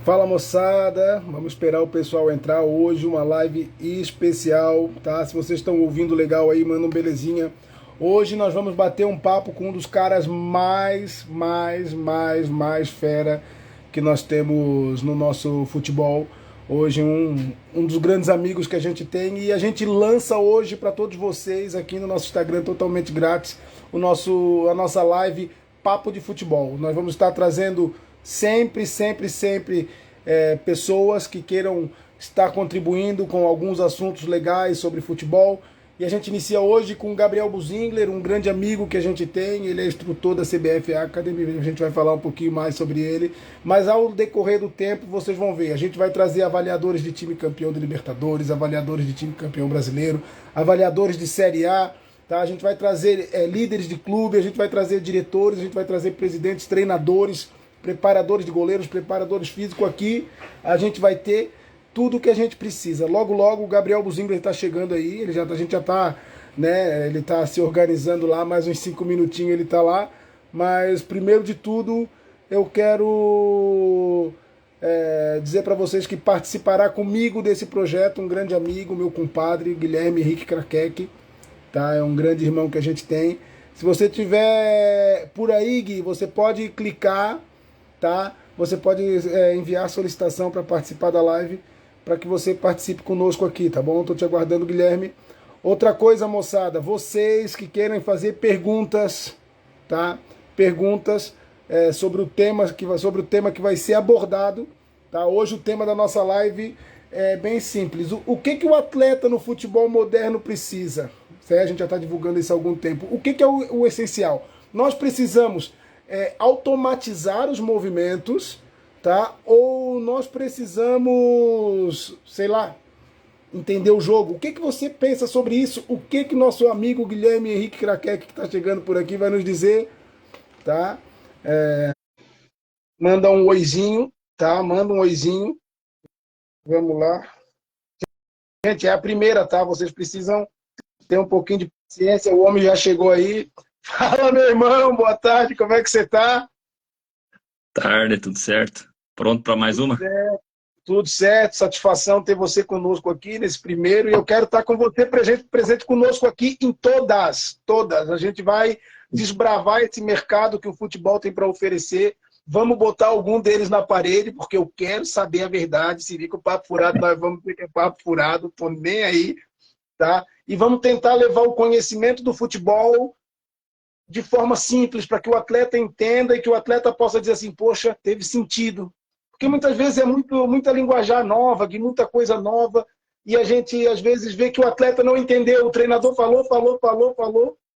Fala moçada, vamos esperar o pessoal entrar hoje, uma live especial, tá? Se vocês estão ouvindo legal aí, manda um belezinha. Hoje nós vamos bater um papo com um dos caras mais fera que nós temos no nosso futebol. Hoje um dos grandes amigos que a gente tem e a gente lança hoje para todos vocês aqui no nosso Instagram totalmente grátis a nossa live Papo de Futebol. Nós vamos estar trazendo sempre pessoas que queiram estar contribuindo com alguns assuntos legais sobre futebol. E a gente inicia hoje com o Gabriel Buzingler, um grande amigo que a gente tem. Ele é instrutor da CBF Academy, a gente vai falar um pouquinho mais sobre ele. Mas ao decorrer do tempo, vocês vão ver. A gente vai trazer avaliadores de time campeão de Libertadores, avaliadores de time campeão brasileiro, avaliadores de Série A. Tá? A gente vai trazer líderes de clube, a gente vai trazer diretores, a gente vai trazer presidentes, treinadores, preparadores de goleiros, preparadores físicos aqui. A gente vai ter tudo o que a gente precisa. Logo, logo o Gabriel Buzingler está chegando aí. A gente já está, né? Ele está se organizando lá, mais uns 5 minutinhos ele está lá. Mas primeiro de tudo, eu quero dizer para vocês que participará comigo desse projeto um grande amigo, meu compadre, Guilherme Henrique Craquec, tá? É um grande irmão que a gente tem. Se você tiver por aí, Gui, você pode clicar, tá? Você pode enviar solicitação para participar da live, para que você participe conosco aqui, tá bom? Estou te aguardando, Guilherme. Outra coisa, moçada, vocês que querem fazer perguntas, tá? Perguntas sobre o tema que vai ser abordado, tá? Hoje o tema da nossa live é bem simples. O que o atleta no futebol moderno precisa? A gente já está divulgando isso há algum tempo. O que é o essencial? Nós precisamos automatizar os movimentos, tá? Ou nós precisamos, sei lá, entender o jogo. O que você pensa sobre isso? O que nosso amigo Guilherme Henrique Craquec, que está chegando por aqui, vai nos dizer, tá? Manda um oizinho, tá? Manda um oizinho. Vamos lá. Gente, é a primeira, tá? Vocês precisam ter um pouquinho de paciência. O homem já chegou aí. Fala, meu irmão, boa tarde, como é que você tá? Tarde, tudo certo? Pronto para mais uma? Tudo certo, satisfação ter você conosco aqui nesse primeiro, e eu quero estar com você presente conosco aqui em todas. A gente vai desbravar esse mercado que o futebol tem para oferecer. Vamos botar algum deles na parede, porque eu quero saber a verdade. Se vir com o papo furado, nós vamos ter que é papo furado, tô nem aí, tá? E vamos tentar levar o conhecimento do futebol de forma simples, para que o atleta entenda e que o atleta possa dizer assim, poxa, teve sentido. Porque muitas vezes é muita linguajar nova, de muita coisa nova, e a gente às vezes vê que o atleta não entendeu. O treinador falou,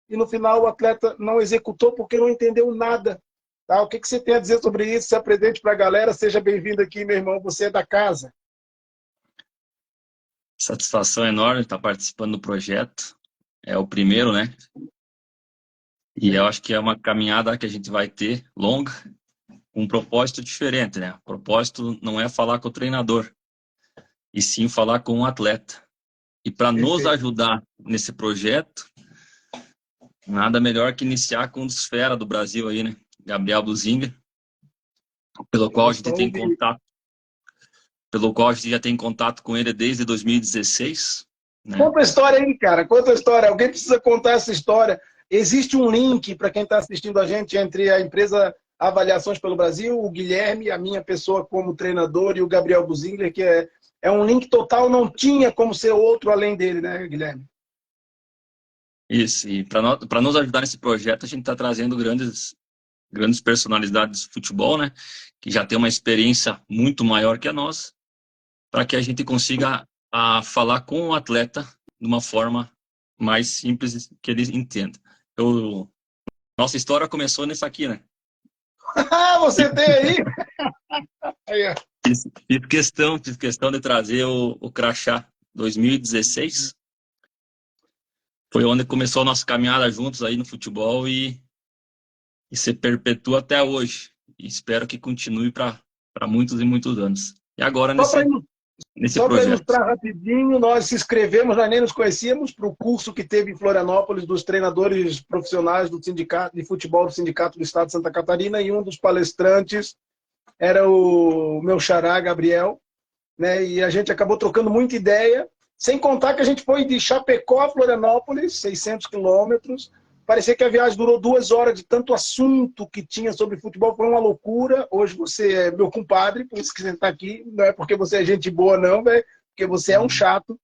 e no final o atleta não executou porque não entendeu nada. Tá? O que você tem a dizer sobre isso? Se apresente para a galera, seja bem-vindo aqui, meu irmão, você é da casa. Satisfação enorme estar participando do projeto. É o primeiro, né? E eu acho que é uma caminhada que a gente vai ter longa, com um propósito diferente, né? O propósito não é falar com o treinador, e sim falar com o atleta. E para nos Perfeito. ajudar nesse projeto, nada melhor que iniciar com um dos fera do Brasil aí, né? Gabriel Buzinga, pelo qual a Vamos gente só tem ouvir. contato, pelo qual a gente já tem contato com ele desde 2016, né? Conta a história aí, cara. Conta a história. Alguém precisa contar essa história. Existe um link para quem está assistindo a gente entre a empresa Avaliações pelo Brasil, o Guilherme, a minha pessoa como treinador e o Gabriel Buzingler, que é um link total, não tinha como ser outro além dele, né, Guilherme? Isso, e para nos ajudar nesse projeto, a gente está trazendo grandes personalidades do futebol, né? Que já tem uma experiência muito maior que a nossa, para que a gente consiga falar com o atleta de uma forma mais simples que ele entenda. Nossa história começou nisso aqui, né? Ah, você tem aí? Aí, ó. Fiz questão de trazer o Crachá 2016. Foi onde começou a nossa caminhada juntos aí no futebol e se perpetua até hoje. E espero que continue para muitos e muitos anos. E agora Só para nesse Só para projeto. ilustrar rapidinho, nós se inscrevemos, nós nem nos conhecíamos, para o curso que teve em Florianópolis dos treinadores profissionais do Sindicato de Futebol do Sindicato do Estado de Santa Catarina, e um dos palestrantes era o meu xará, Gabriel, né? E a gente acabou trocando muita ideia, sem contar que a gente foi de Chapecó a Florianópolis, 600 quilômetros. Parecia que a viagem durou 2 horas de tanto assunto que tinha sobre futebol, foi uma loucura. Hoje você é meu compadre, por isso que você está aqui. Não é porque você é gente boa, não, velho, porque você é um chato,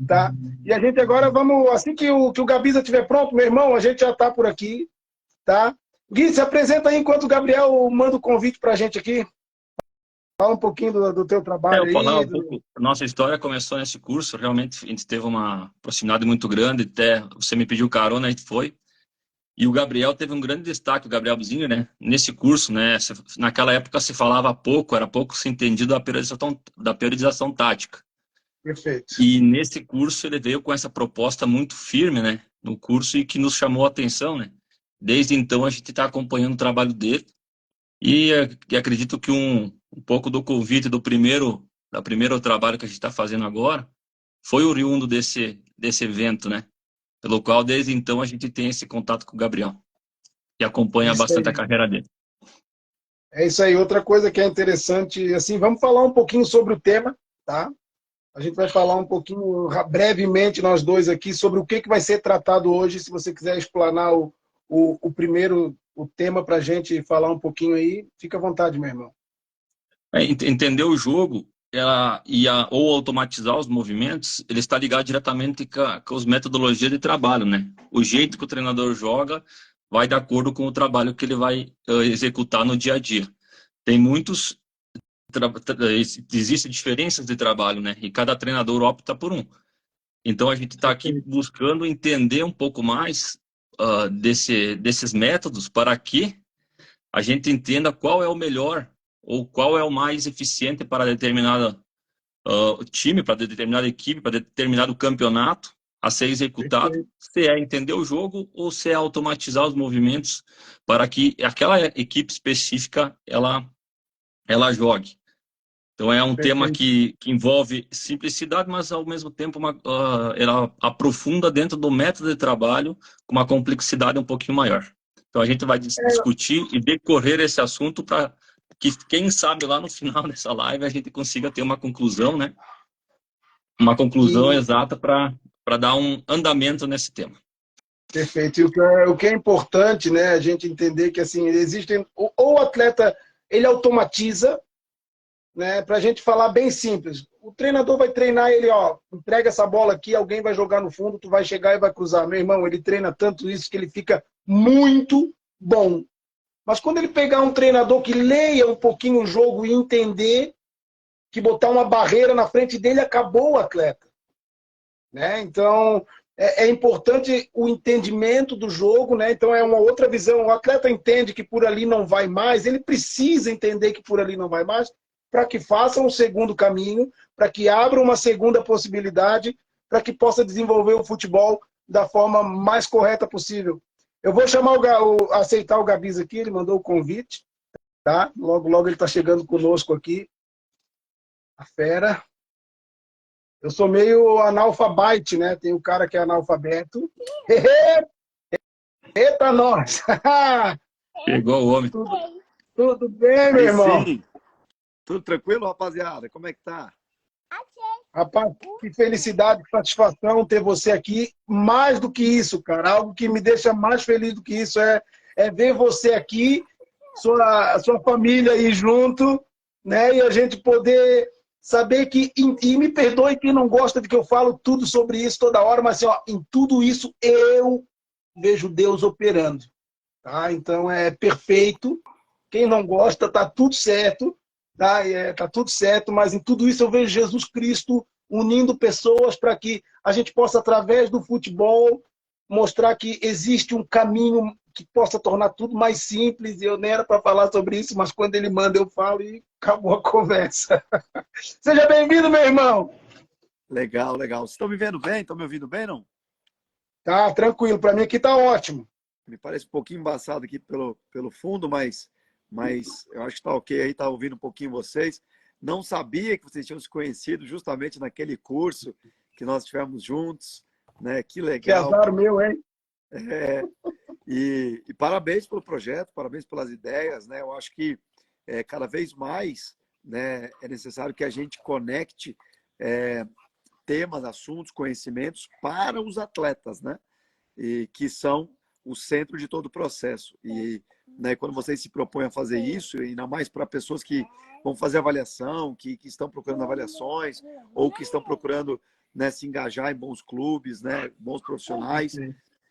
tá? E a gente agora vamos, assim que o Gabiza estiver pronto, meu irmão, a gente já está por aqui, tá? Gui, se apresenta aí enquanto o Gabriel manda o convite para a gente aqui. Fala um pouquinho do teu trabalho Eu falar aí. um pouco, nossa história começou nesse curso, realmente a gente teve uma proximidade muito grande, até você me pediu carona, a gente foi. E o Gabriel teve um grande destaque, o Gabriel Bizinger, né? Nesse curso, né? Naquela época se falava pouco, era pouco se entendido da periodização tática. Perfeito. E nesse curso ele veio com essa proposta muito firme, né? No curso e que nos chamou a atenção, né? Desde então a gente está acompanhando o trabalho dele e acredito que um pouco do convite da primeiro trabalho que a gente está fazendo agora foi oriundo desse evento, né? Pelo qual desde então a gente tem esse contato com o Gabriel que É acompanha isso bastante a aí. carreira dele. É isso aí. Outra coisa que é interessante, assim, vamos falar um pouquinho sobre o tema, tá? A gente vai falar um pouquinho, brevemente, nós dois aqui, sobre o que vai ser tratado hoje. Se você quiser explanar o primeiro o tema para a gente falar um pouquinho aí, fica à vontade, meu irmão. Entender o jogo ou automatizar os movimentos, ele está ligado diretamente com as metodologias de trabalho, né? O jeito que o treinador joga vai de acordo com o trabalho que ele vai executar no dia a dia. Tem muitos existem diferenças de trabalho, né? E cada treinador opta por um. Então a gente está aqui buscando entender um pouco mais desses métodos para que a gente entenda qual é o melhor ou qual é o mais eficiente para determinado time, para determinada equipe, para determinado campeonato a ser executado, se é entender o jogo ou se é automatizar os movimentos para que aquela equipe específica ela jogue. Então é um tema que envolve simplicidade, mas ao mesmo tempo ela aprofunda dentro do método de trabalho com uma complexidade um pouquinho maior. Então a gente vai discutir e decorrer esse assunto para que, quem sabe, lá no final dessa live a gente consiga ter uma conclusão, né? Uma conclusão exata para dar um andamento nesse tema. Perfeito. E o que é importante, né, a gente entender que assim existem ou o atleta ele automatiza, né, para a gente falar bem simples. O treinador vai treinar ele, ó, entrega essa bola aqui, alguém vai jogar no fundo, tu vai chegar e vai cruzar. Meu irmão, ele treina tanto isso que ele fica muito bom. Mas quando ele pegar um treinador que leia um pouquinho o jogo e entender que botar uma barreira na frente dele acabou o atleta, né? Então é importante o entendimento do jogo, né? Então é uma outra visão. O atleta entende que por ali não vai mais, ele precisa entender que por ali não vai mais para que faça um segundo caminho, para que abra uma segunda possibilidade, para que possa desenvolver o futebol da forma mais correta possível. Eu vou chamar aceitar o Gabiz aqui, ele mandou o convite, tá? Logo, logo ele está chegando conosco aqui. A fera. Eu sou meio analfabete, né? Tem o cara que é analfabeto. Eita, nós! Pegou o homem. Tudo bem, meu irmão? Sim. Tudo tranquilo, rapaziada? Como é que tá? Rapaz, que felicidade, que satisfação ter você aqui. Mais do que isso, cara, algo que me deixa mais feliz do que isso é ver você aqui, sua família aí junto, né? E a gente poder saber que, e me perdoe quem não gosta de que eu falo tudo sobre isso toda hora, mas assim, ó, em tudo isso eu vejo Deus operando, tá? Então é perfeito. Quem não gosta, tá tudo certo. Tá tudo certo, mas em tudo isso eu vejo Jesus Cristo unindo pessoas para que a gente possa, através do futebol, mostrar que existe um caminho que possa tornar tudo mais simples. Eu nem era para falar sobre isso, mas quando ele manda eu falo e acabou a conversa. Seja bem-vindo, meu irmão. Legal, legal. Vocês estão me vendo bem? Estão me ouvindo bem, não? Tá, tranquilo. Para mim aqui tá ótimo. Me parece um pouquinho embaçado aqui pelo fundo, mas eu acho que tá ok aí, tá ouvindo um pouquinho vocês. Não sabia que vocês tinham se conhecido justamente naquele curso que nós tivemos juntos, né? Que legal. Que azar meu, hein? E parabéns pelo projeto, parabéns pelas ideias, né? Eu acho que cada vez mais, né, é necessário que a gente conecte temas, assuntos, conhecimentos para os atletas, né? E que são o centro de todo o processo. E, né, quando vocês se propõem a fazer isso, ainda mais para pessoas que vão fazer avaliação, que estão procurando avaliações, ou que estão procurando, né, se engajar em bons clubes, né, bons profissionais.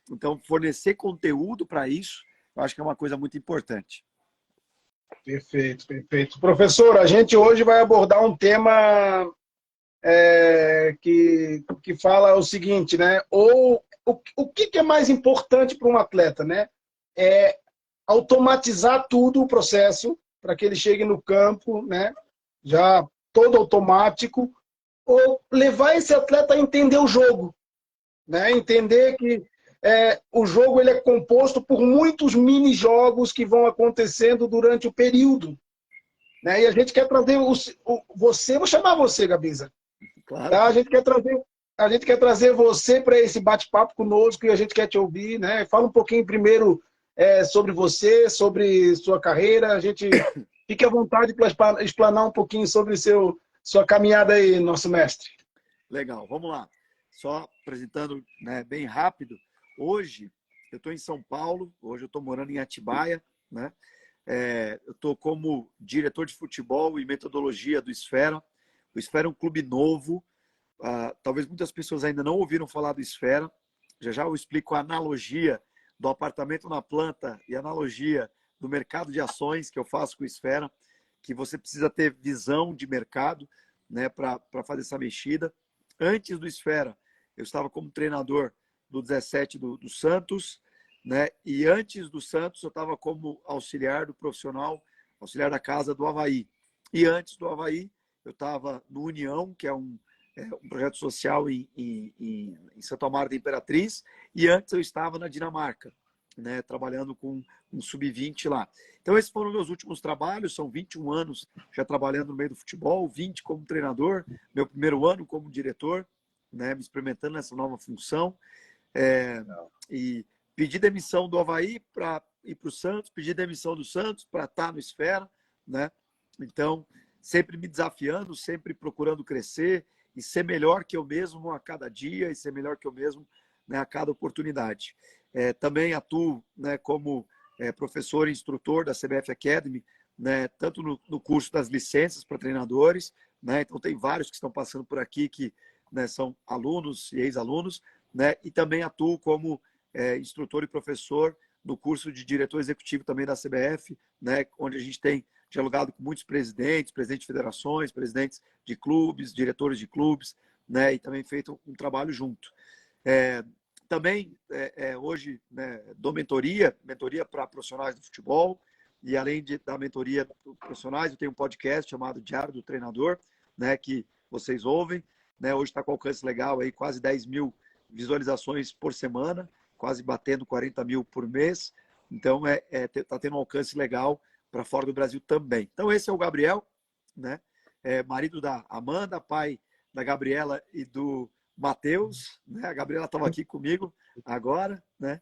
Então, fornecer conteúdo para isso, eu acho que é uma coisa muito importante. Perfeito, perfeito. Professor, a gente hoje vai abordar um tema que fala o seguinte, né? O que é mais importante para um atleta, né? É automatizar tudo o processo para que ele chegue no campo, né? Já todo automático, ou levar esse atleta a entender o jogo, né? Entender que o jogo ele é composto por muitos mini-jogos que vão acontecendo durante o período, né? E a gente quer trazer você, vou chamar você, Gabiza. Claro. Tá? A gente quer trazer você para esse bate-papo conosco e a gente quer te ouvir, né? Fala um pouquinho primeiro sobre você, sobre sua carreira. A gente fique à vontade para explanar um pouquinho sobre sua caminhada aí, nosso mestre. Legal, vamos lá. Só apresentando, né, bem rápido. Hoje eu estou em São Paulo, hoje eu estou morando em Atibaia, né? Eu estou como diretor de futebol e metodologia do Esfera. O Esfera é um clube novo. Talvez muitas pessoas ainda não ouviram falar do Esfera. Já eu explico a analogia do apartamento na planta e a analogia do mercado de ações que eu faço com o Esfera, que você precisa ter visão de mercado, né, para fazer essa mexida. Antes do Esfera, eu estava como treinador do 17 do Santos, né? E antes do Santos, eu estava como auxiliar do profissional, auxiliar da casa do Avaí. E antes do Avaí, eu estava no União, que é um projeto social em Santo Amaro da Imperatriz. E antes eu estava na Dinamarca, né? Trabalhando com um sub-20 lá. Então, esses foram meus últimos trabalhos. São 21 anos já trabalhando no meio do futebol, 20 como treinador, meu primeiro ano como diretor, né? Me experimentando nessa nova função. E pedi demissão do Avaí para ir para o Santos, pedi demissão do Santos para estar no Esfera, né? Então, sempre me desafiando, sempre procurando crescer e ser melhor que eu mesmo a cada dia e ser melhor que eu mesmo, né, a cada oportunidade. Também atuo, né, como professor e instrutor da CBF Academy, né, tanto no curso das licenças para treinadores, né? Então tem vários que estão passando por aqui que, né, são alunos e ex-alunos, né? E também atuo como instrutor e professor no curso de diretor executivo também da CBF, né? Onde a gente tem dialogado com muitos presidentes de federações, presidentes de clubes, diretores de clubes, né? E também feito um trabalho junto. Também hoje, né, dou mentoria para profissionais do futebol, e além da mentoria para profissionais, eu tenho um podcast chamado Diário do Treinador, né, que vocês ouvem, né? Hoje está com alcance legal, aí, quase 10 mil visualizações por semana, quase batendo 40 mil por mês. Então, está tendo um alcance legal para fora do Brasil também. Então, esse é o Gabriel, né? Marido da Amanda, pai da Gabriela e do Matheus, né? A Gabriela estava aqui comigo agora, né?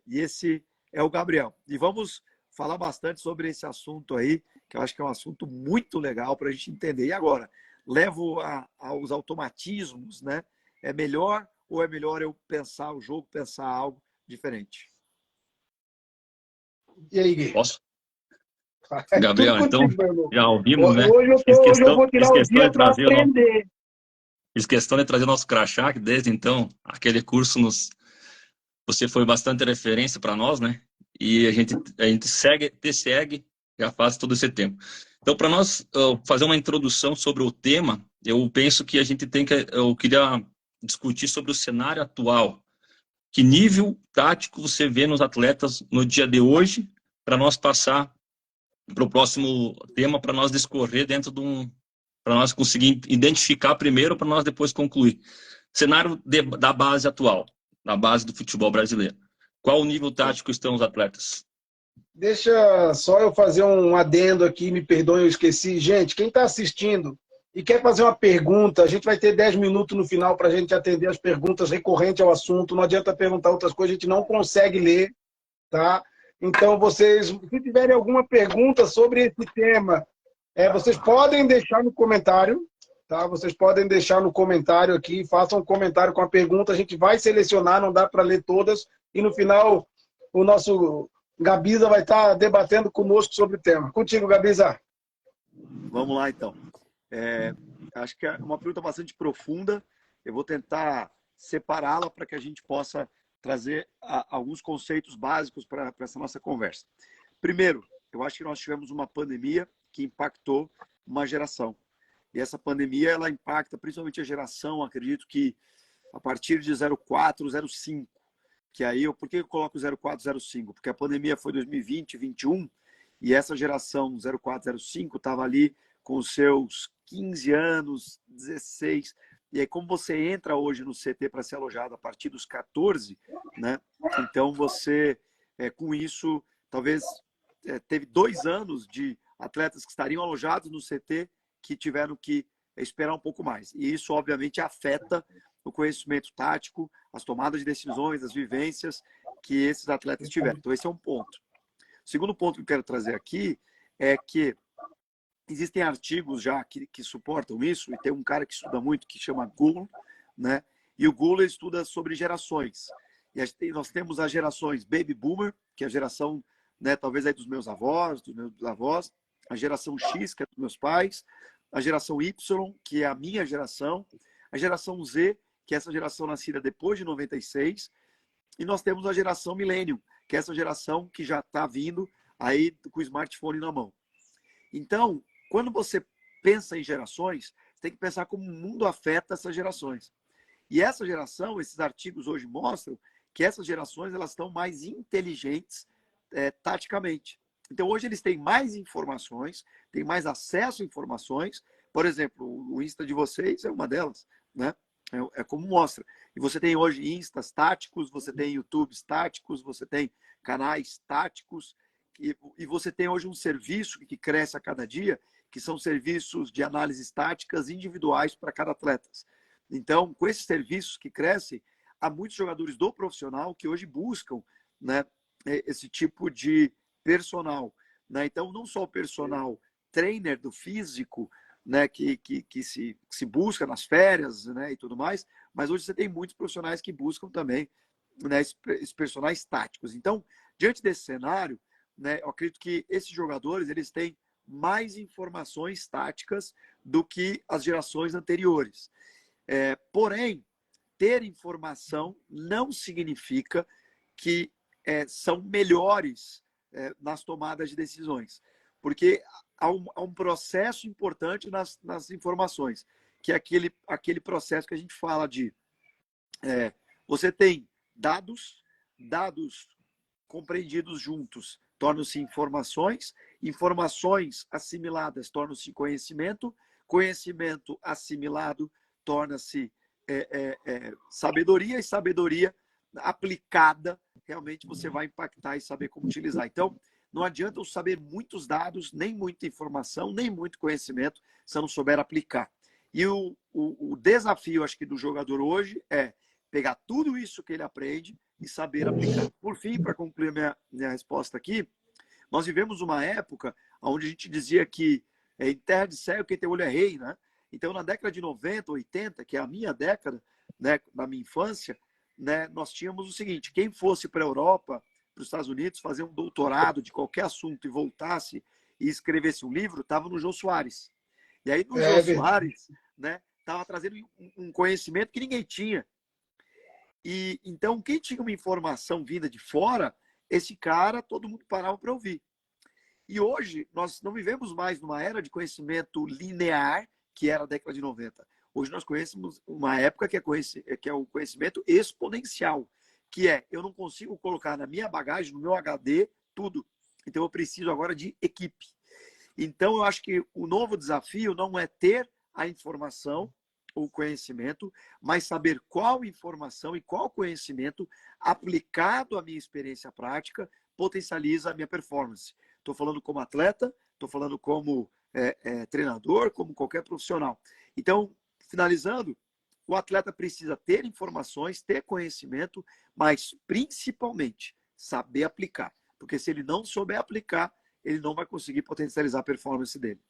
E esse é o Gabriel. E vamos falar bastante sobre esse assunto aí, que eu acho que é um assunto muito legal para a gente entender. E agora, levo aos automatismos, né? É melhor ou é melhor eu pensar o jogo, pensar algo diferente? E aí, Gui? Posso? Tudo Gabriel, então, contigo, meu irmão. já ouvimos, né? Hoje eu vou tirar o dia para aprender. Fiz questão de trazer o nosso crachá, que desde então, aquele curso você foi bastante referência para nós, né? E a gente te segue já faz todo esse tempo. Então, para nós fazer uma introdução sobre o tema, eu penso que eu queria discutir sobre o cenário atual. Que nível tático você vê nos atletas no dia de hoje, para nós passar para o próximo tema, para nós discorrer para nós conseguir identificar primeiro, para nós depois concluir. Cenário da base atual, da base do futebol brasileiro. Qual o nível tático estão os atletas? Deixa só eu fazer um adendo aqui, me perdoem, eu esqueci. Gente, quem está assistindo e quer fazer uma pergunta, a gente vai ter 10 minutos no final para a gente atender as perguntas recorrentes ao assunto. Não adianta perguntar outras coisas, a gente não consegue ler, tá? Então, vocês, se tiverem alguma pergunta sobre esse tema, vocês podem deixar no comentário, tá? Vocês podem deixar no comentário aqui, façam um comentário com a pergunta, a gente vai selecionar, não dá para ler todas, e no final o nosso Gabisa vai estar debatendo conosco sobre o tema. Contigo, Gabisa. Vamos lá, então. Acho que é uma pergunta bastante profunda. Eu vou tentar separá-la para que a gente possa trazer alguns conceitos básicos para essa nossa conversa. Primeiro, eu acho que nós tivemos uma pandemia que impactou uma geração. E essa pandemia, ela impacta principalmente a geração, acredito que a partir de 04, 05. Que aí, por que eu coloco 04, 05? Porque a pandemia foi 2020, 2021, e essa geração 04, 05 estava ali com os seus 15 anos, 16. E aí, como você entra hoje no CT para ser alojado a partir dos 14, né? Então, você, com isso, talvez teve 2 anos de atletas que estariam alojados no CT que tiveram que esperar um pouco mais. E isso, obviamente, afeta o conhecimento tático, as tomadas de decisões, as vivências que esses atletas tiveram. Então, esse é um ponto. O segundo ponto que eu quero trazer aqui é que existem artigos já que suportam isso, e tem um cara que estuda muito, que chama Gould, né? E o Gould estuda sobre gerações. E nós temos as gerações Baby Boomer, que é a geração, né, talvez aí dos meus avós, a geração X, que é dos meus pais, a geração Y, que é a minha geração, a geração Z, que é essa geração nascida depois de 96, e nós temos a geração Millennium, que é essa geração que já está vindo aí com o smartphone na mão. Então, quando você pensa em gerações, você tem que pensar como o mundo afeta essas gerações. E essa geração, esses artigos hoje mostram que essas gerações elas estão mais inteligentes taticamente. Então, hoje eles têm mais informações, têm mais acesso a informações. Por exemplo, o Insta de vocês é uma delas, né? É como mostra. E você tem hoje Instas táticos, você tem YouTubes táticos, você tem canais táticos, e você tem hoje um serviço que cresce a cada dia, que são serviços de análises táticas individuais para cada atleta. Então, com esses serviços que crescem, há muitos jogadores do profissional que hoje buscam, né, esse tipo de personal. Né? Então, não só o personal trainer do físico, né, que se busca nas férias, né, e tudo mais, mas hoje você tem muitos profissionais que buscam também, né, esses personagens táticos. Então, diante desse cenário, né, eu acredito que esses jogadores eles têm mais informações táticas do que as gerações anteriores. Porém, ter informação não significa que são melhores nas tomadas de decisões, porque há um processo importante nas informações, que é aquele processo que a gente fala de você tem dados compreendidos juntos tornam-se informações, informações assimiladas tornam-se conhecimento, conhecimento assimilado torna-se sabedoria, e sabedoria aplicada, realmente você vai impactar e saber como utilizar. Então, não adianta eu saber muitos dados, nem muita informação, nem muito conhecimento, se eu não souber aplicar. E o desafio, acho que, do jogador hoje é pegar tudo isso que ele aprende e saber aplicar. Por fim, para concluir minha resposta aqui, nós vivemos uma época onde a gente dizia que em terra de cego quem tem olho é rei, né? Então, na década de 90, 80, que é a minha década, né, da minha infância, né, nós tínhamos o seguinte: quem fosse para a Europa, para os Estados Unidos, fazer um doutorado de qualquer assunto e voltasse e escrevesse um livro, estava no Jô Soares. E aí, no Jô Soares, né, estava trazendo um conhecimento que ninguém tinha. E então, quem tinha uma informação vinda de fora, esse cara, todo mundo parava para ouvir. E hoje, nós não vivemos mais numa era de conhecimento linear, que era a década de 90. Hoje nós conhecemos uma época que é o conhecimento exponencial, que eu não consigo colocar na minha bagagem, no meu HD, tudo. Então, eu preciso agora de equipe. Então, eu acho que o novo desafio não é ter a informação, o conhecimento, mas saber qual informação e qual conhecimento aplicado à minha experiência prática potencializa a minha performance. Estou falando como atleta, estou falando como treinador, como qualquer profissional. Então, finalizando, o atleta precisa ter informações, ter conhecimento, mas principalmente saber aplicar. Porque se ele não souber aplicar, ele não vai conseguir potencializar a performance dele.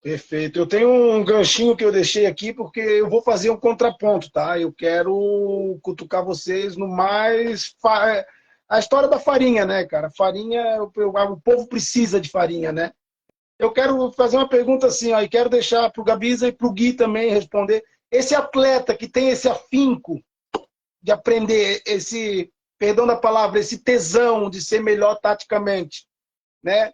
Perfeito. Eu tenho um ganchinho que eu deixei aqui porque eu vou fazer um contraponto, tá? Eu quero cutucar vocês no mais... A história da farinha, né, cara? Farinha, o povo precisa de farinha, né? Eu quero fazer uma pergunta assim, ó, e quero deixar para o Gabisa e para o Gui também responder. Esse atleta que tem esse afinco de aprender, esse, perdão da palavra, esse tesão de ser melhor taticamente, né?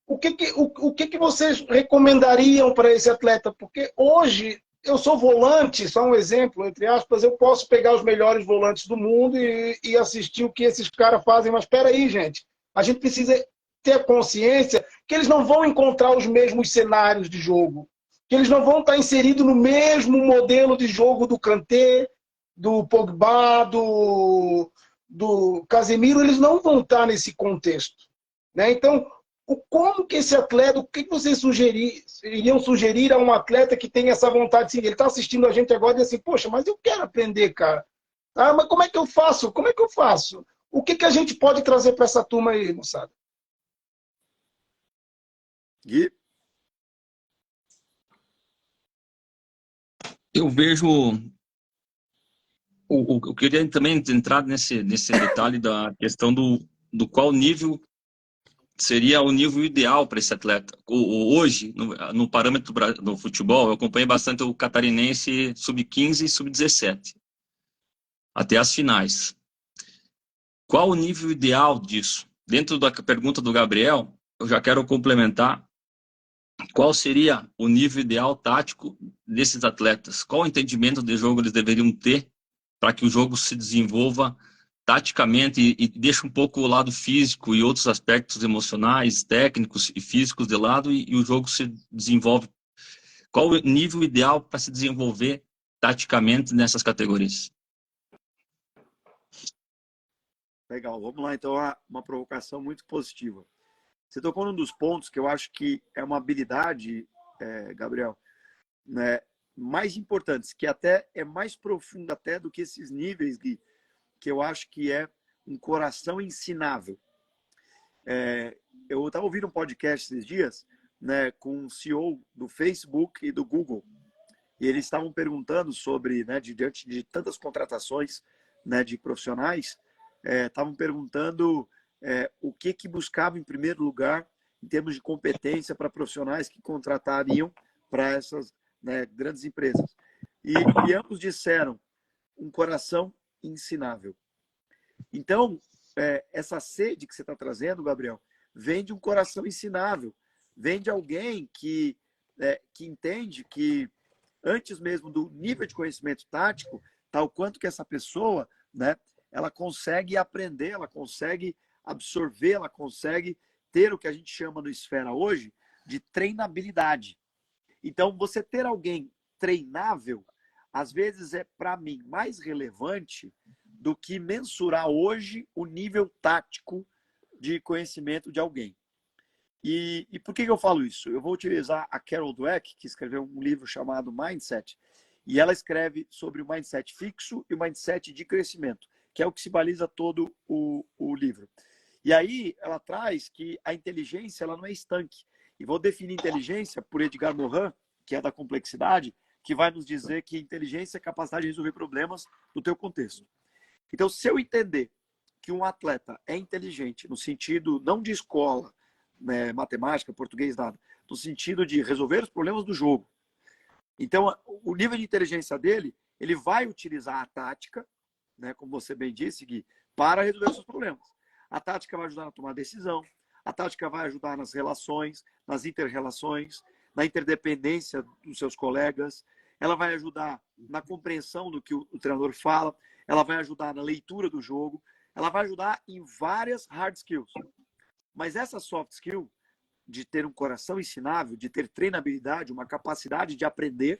O que vocês recomendariam para esse atleta? Porque hoje eu sou volante, só um exemplo, entre aspas, eu posso pegar os melhores volantes do mundo e assistir o que esses caras fazem, mas espera aí, gente, a gente precisa ter consciência que eles não vão encontrar os mesmos cenários de jogo, que eles não vão estar inseridos no mesmo modelo de jogo do Kanté, do Pogba, do Casemiro, eles não vão estar nesse contexto, né? Então, como que esse atleta, o que vocês iriam sugerir a um atleta que tem essa vontade? Sim, ele está assistindo a gente agora e diz assim, poxa, mas eu quero aprender, cara. Ah, mas como é que eu faço? Como é que eu faço? O que a gente pode trazer para essa turma aí, moçada? Gui? Eu vejo... Eu queria também entrar nesse detalhe da questão do qual nível seria o nível ideal para esse atleta. Hoje, no parâmetro do futebol, eu acompanhei bastante o catarinense sub-15 e sub-17, até as finais. Qual o nível ideal disso? Dentro da pergunta do Gabriel, eu já quero complementar. Qual seria o nível ideal tático desses atletas? Qual o entendimento de jogo eles deveriam ter para que o jogo se desenvolva taticamente e deixe um pouco o lado físico e outros aspectos emocionais, técnicos e físicos de lado e o jogo se desenvolve? Qual o nível ideal para se desenvolver taticamente nessas categorias? Legal, vamos lá então, uma provocação muito positiva. Você tocou num dos pontos que eu acho que é uma habilidade, Gabriel, né, mais importantes, que até é mais profunda até do que esses níveis, Gui, que eu acho que é um coração ensinável. Eu estava ouvindo um podcast esses dias, né, com o CEO do Facebook e do Google, e eles estavam perguntando sobre, né, diante de tantas contratações, né, de profissionais, estavam perguntando o que buscava em primeiro lugar em termos de competência para profissionais que contratariam para essas, né, grandes empresas. E ambos disseram um coração ensinável. Então, essa sede que você está trazendo, Gabriel, vem de um coração ensinável, vem de alguém que entende que, antes mesmo do nível de conhecimento tático, tal quanto que essa pessoa, né, ela consegue aprender, ela consegue absorver, ela consegue ter o que a gente chama no Esfera hoje de treinabilidade. Então, você ter alguém treinável, às vezes é, para mim, mais relevante do que mensurar hoje o nível tático de conhecimento de alguém. E por que eu falo isso? Eu vou utilizar a Carol Dweck, que escreveu um livro chamado Mindset, e ela escreve sobre o mindset fixo e o mindset de crescimento, que é o que se baliza todo o livro. E aí ela traz que a inteligência ela não é estanque. E vou definir inteligência por Edgar Morin, que é da complexidade, que vai nos dizer que inteligência é a capacidade de resolver problemas no teu contexto. Então, se eu entender que um atleta é inteligente no sentido não de escola, né, matemática, português, nada, no sentido de resolver os problemas do jogo. Então, o nível de inteligência dele, ele vai utilizar a tática, né, como você bem disse, Gui, para resolver os seus problemas. A tática vai ajudar a tomar decisão, a tática vai ajudar nas relações, nas inter-relações, na interdependência dos seus colegas, ela vai ajudar na compreensão do que o treinador fala, ela vai ajudar na leitura do jogo, ela vai ajudar em várias hard skills. Mas essa soft skill, de ter um coração ensinável, de ter treinabilidade, uma capacidade de aprender,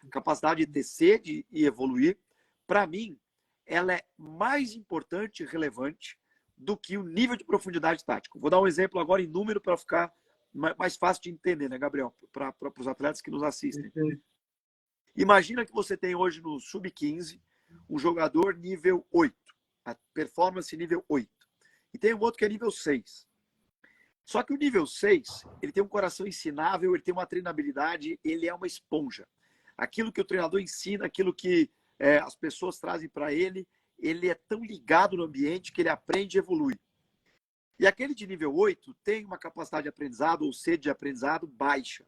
capacidade de ter sede e evoluir, para mim, ela é mais importante e relevante do que o nível de profundidade tático. Vou dar um exemplo agora em número para ficar mais fácil de entender, né, Gabriel? Para os atletas que nos assistem. Imagina que você tem hoje no Sub-15 um jogador nível 8, a performance nível 8. E tem um outro que é nível 6. Só que o nível 6, ele tem um coração ensinável, ele tem uma treinabilidade, ele é uma esponja. Aquilo que o treinador ensina, aquilo que as pessoas trazem para ele é tão ligado no ambiente que ele aprende e evolui. E aquele de nível 8 tem uma capacidade de aprendizado ou sede de aprendizado baixa.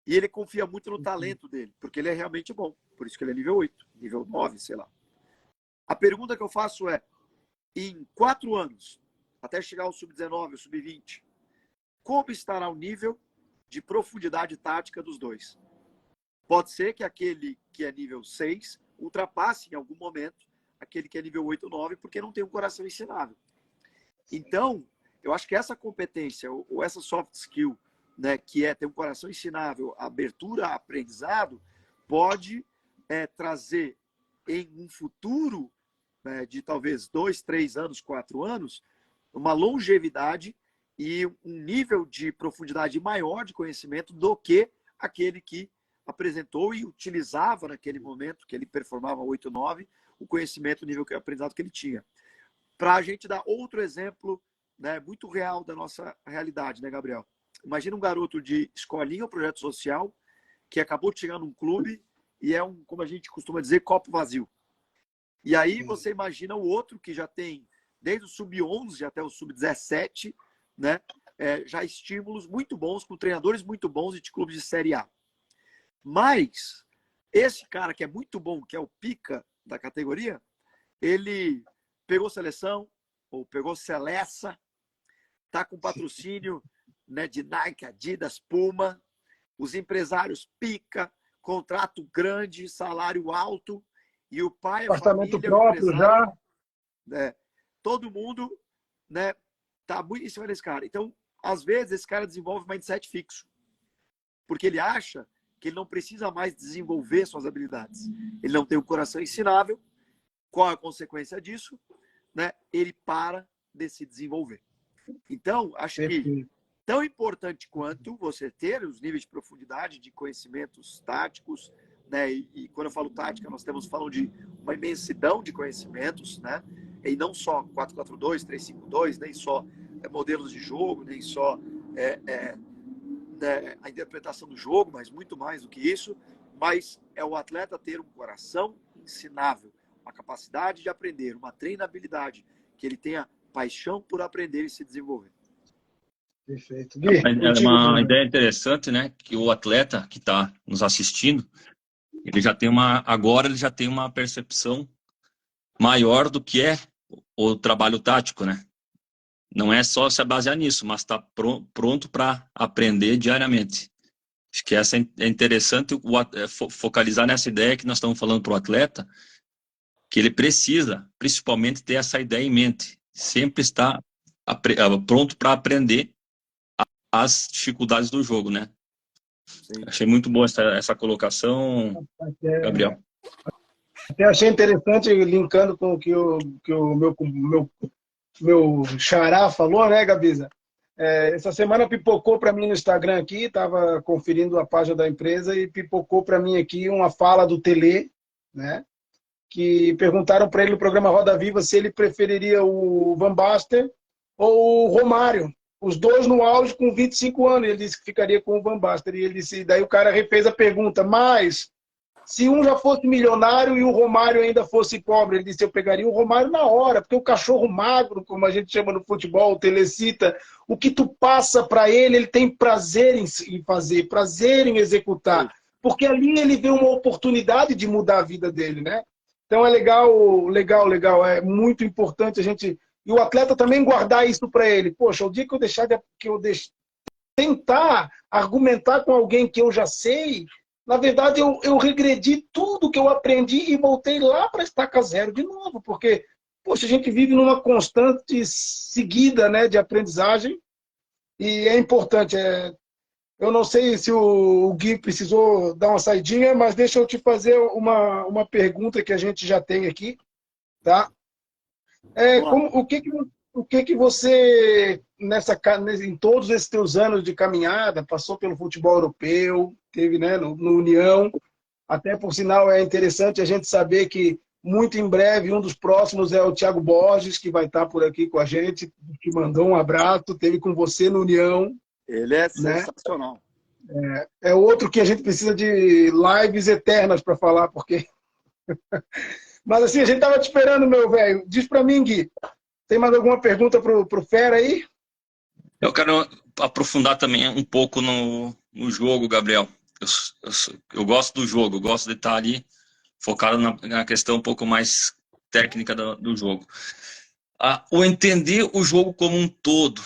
E ele confia muito no talento dele, porque ele é realmente bom. Por isso que ele é nível 8, nível 9, sei lá. A pergunta que eu faço é, em 4 anos, até chegar ao sub-19, ao sub-20, como estará o nível de profundidade tática dos dois? Pode ser que aquele que é nível 6 ultrapasse em algum momento aquele que é nível 8 ou 9, porque não tem um coração ensinável. Então, eu acho que essa competência, ou essa soft skill, né, que é ter um coração ensinável, abertura a aprendizado, pode trazer em um futuro de talvez 2, 3 anos, 4 anos, uma longevidade e um nível de profundidade maior de conhecimento do que aquele que apresentou e utilizava naquele momento, que ele performava 8, 9, o conhecimento, o nível de aprendizado que ele tinha. Para a gente dar outro exemplo, né, muito real da nossa realidade, né, Gabriel? Imagina um garoto de escolinha ou projeto social que acabou de chegar num clube e é como a gente costuma dizer, copo vazio. E aí você imagina o outro que já tem, desde o sub-11 até o sub-17, né, já estímulos muito bons, com treinadores muito bons e de clubes de Série A. Mas esse cara que é muito bom, que é o pica da categoria, ele pegou seleção, ou pegou seleça, tá com patrocínio, né, de Nike, Adidas, Puma, os empresários pica, contrato grande, salário alto, e o pai, a Apartamento família, próprio o empresário, já. todo mundo, né, tá muito em cima desse cara. Então, às vezes, esse cara desenvolve um mindset fixo, porque ele acha que ele não precisa mais desenvolver suas habilidades. Ele não tem um coração ensinável. Qual é a consequência disso? Né? Ele para de se desenvolver. Então, acho que tão importante quanto você ter os níveis de profundidade de conhecimentos táticos, né? E quando eu falo tática, nós estamos falando de uma imensidão de conhecimentos, né? E não só 4-4-2, 3-5-2, nem só modelos de jogo, nem só a interpretação do jogo, mas muito mais do que isso. Mas é o atleta ter um coração ensinável, uma capacidade de aprender, uma treinabilidade, que ele tenha paixão por aprender e se desenvolver. Perfeito. Gui, É uma ideia interessante, né? Que o atleta que está nos assistindo, agora ele já tem uma percepção maior do que é o trabalho tático, né? Não é só se basear nisso, mas está pronto para aprender diariamente. Acho que essa é interessante focalizar nessa ideia que nós estamos falando para o atleta, que ele precisa, principalmente, ter essa ideia em mente. Sempre estar pronto para aprender as dificuldades do jogo, né? Sim. Achei muito boa essa colocação, Gabriel. Até achei interessante, linkando com o que o meu xará falou, né, Gabiza? Essa semana pipocou para mim no Instagram aqui, estava conferindo a página da empresa e pipocou para mim aqui uma fala do Tele, né? Que perguntaram para ele no programa Roda Viva se ele preferiria o Van Basten ou o Romário. Os dois no auge com 25 anos. Ele disse que ficaria com o Van Basten. E ele disse, daí o cara refez a pergunta, mas se um já fosse milionário e o Romário ainda fosse pobre, ele disse, eu pegaria o Romário na hora, porque o cachorro magro, como a gente chama no futebol, o Telecita, o que tu passa para ele tem prazer em fazer, prazer em executar, porque ali ele vê uma oportunidade de mudar a vida dele, né? Então é legal, é muito importante a gente... E o atleta também guardar isso para ele. Poxa, o dia que eu tentar argumentar com alguém que eu já sei, na verdade eu regredi tudo que eu aprendi e voltei lá para estaca zero de novo, porque, poxa, a gente vive numa constante seguida, né, de aprendizagem e é importante. Eu não sei se o Gui precisou dar uma saidinha, mas deixa eu te fazer uma pergunta que a gente já tem aqui, tá? O que você, em todos esses teus anos de caminhada, passou pelo futebol europeu, teve, né, no União, até por sinal é interessante a gente saber que muito em breve. Um dos próximos é o Thiago Borges, que vai estar por aqui com a gente, que mandou um abraço, teve com você no União. Ele é né? sensacional. É outro que a gente precisa de lives eternas para falar, porque... Mas assim, a gente tava te esperando, meu velho. Diz para mim, Gui, tem mais alguma pergunta pro Fera aí? Eu quero aprofundar também um pouco no jogo, Gabriel. Eu gosto do jogo, eu gosto de estar ali focado na questão um pouco mais técnica do jogo. O entender o jogo como um todo,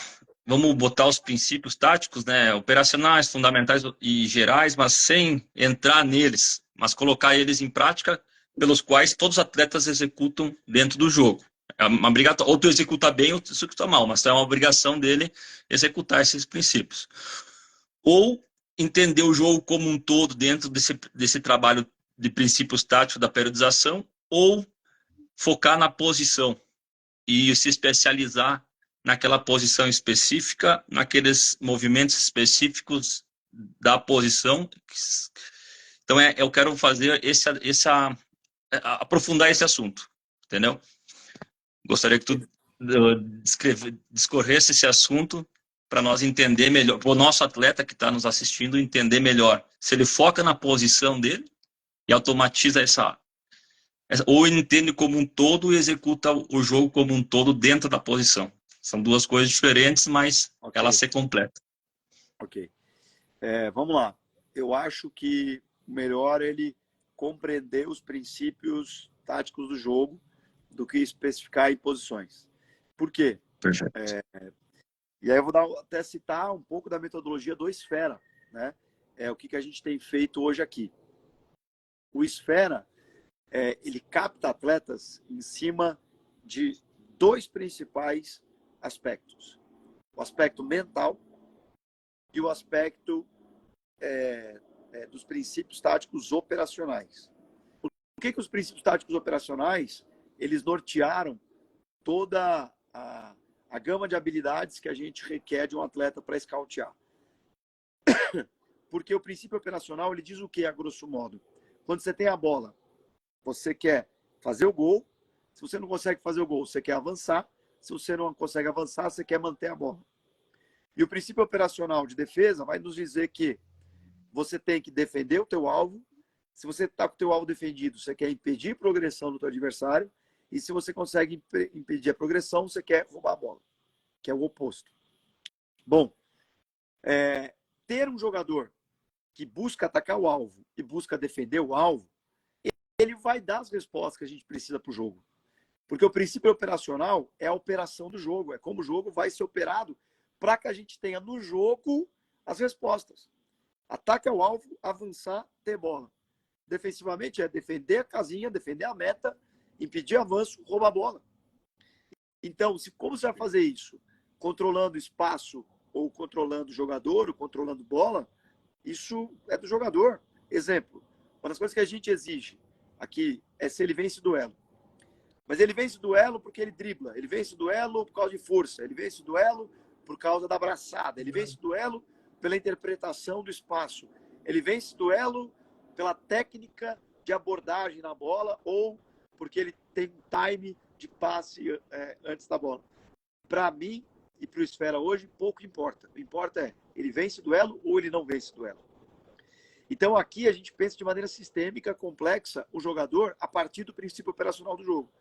vamos botar os princípios táticos, né, operacionais, fundamentais e gerais, mas sem entrar neles, mas colocar eles em prática, pelos quais todos os atletas executam dentro do jogo. É uma obrigação, ou tu executa bem ou tu executa mal, mas é uma obrigação dele executar esses princípios. Ou entender o jogo como um todo dentro desse trabalho de princípios táticos da periodização, ou focar na posição e se especializar naquela posição específica, naqueles movimentos específicos da posição. Então, eu quero fazer aprofundar esse assunto, entendeu? Gostaria que tu discorresse esse assunto para nós entender melhor, para o nosso atleta que está nos assistindo entender melhor se ele foca na posição dele e automatiza ou ele entende como um todo e executa o jogo como um todo dentro da posição. São duas coisas diferentes, mas elas se completam. Ok. Vamos lá. Eu acho que o melhor é ele compreender os princípios táticos do jogo do que especificar em posições. Por quê? Perfeito. E aí eu vou até citar um pouco da metodologia do Esfera, né? O que a gente tem feito hoje aqui. O Esfera, ele capta atletas em cima de dois principais aspectos. O aspecto mental e o aspecto dos princípios táticos operacionais. Por que os princípios táticos operacionais, eles nortearam toda a gama de habilidades que a gente requer de um atleta para escautear? Porque o princípio operacional, ele diz o que, a grosso modo? Quando você tem a bola, você quer fazer o gol. Se você não consegue fazer o gol, você quer avançar. Se você não consegue avançar, você quer manter a bola. E o princípio operacional de defesa vai nos dizer que você tem que defender o teu alvo. Se você está com o teu alvo defendido, você quer impedir a progressão do teu adversário. E se você consegue impedir a progressão, você quer roubar a bola, que é o oposto. Bom, ter um jogador que busca atacar o alvo e busca defender o alvo, ele vai dar as respostas que a gente precisa para o jogo. Porque o princípio operacional é a operação do jogo, é como o jogo vai ser operado para que a gente tenha no jogo as respostas. Ataca o alvo, avançar, ter bola. Defensivamente é defender a casinha, defender a meta, impedir avanço, roubar a bola. Então, como você vai fazer isso? Controlando espaço, ou controlando jogador, ou controlando bola, isso é do jogador. Exemplo, uma das coisas que a gente exige aqui é se ele vence o duelo. Mas ele vence o duelo porque ele dribla, ele vence o duelo por causa de força, ele vence o duelo por causa da abraçada, ele vence o duelo pela interpretação do espaço, ele vence o duelo pela técnica de abordagem na bola ou porque ele tem um time de passe antes da bola. Para mim e para o Esfera hoje, pouco importa. O que importa é, ele vence o duelo ou ele não vence o duelo. Então aqui a gente pensa de maneira sistêmica, complexa, o jogador a partir do princípio operacional do jogo.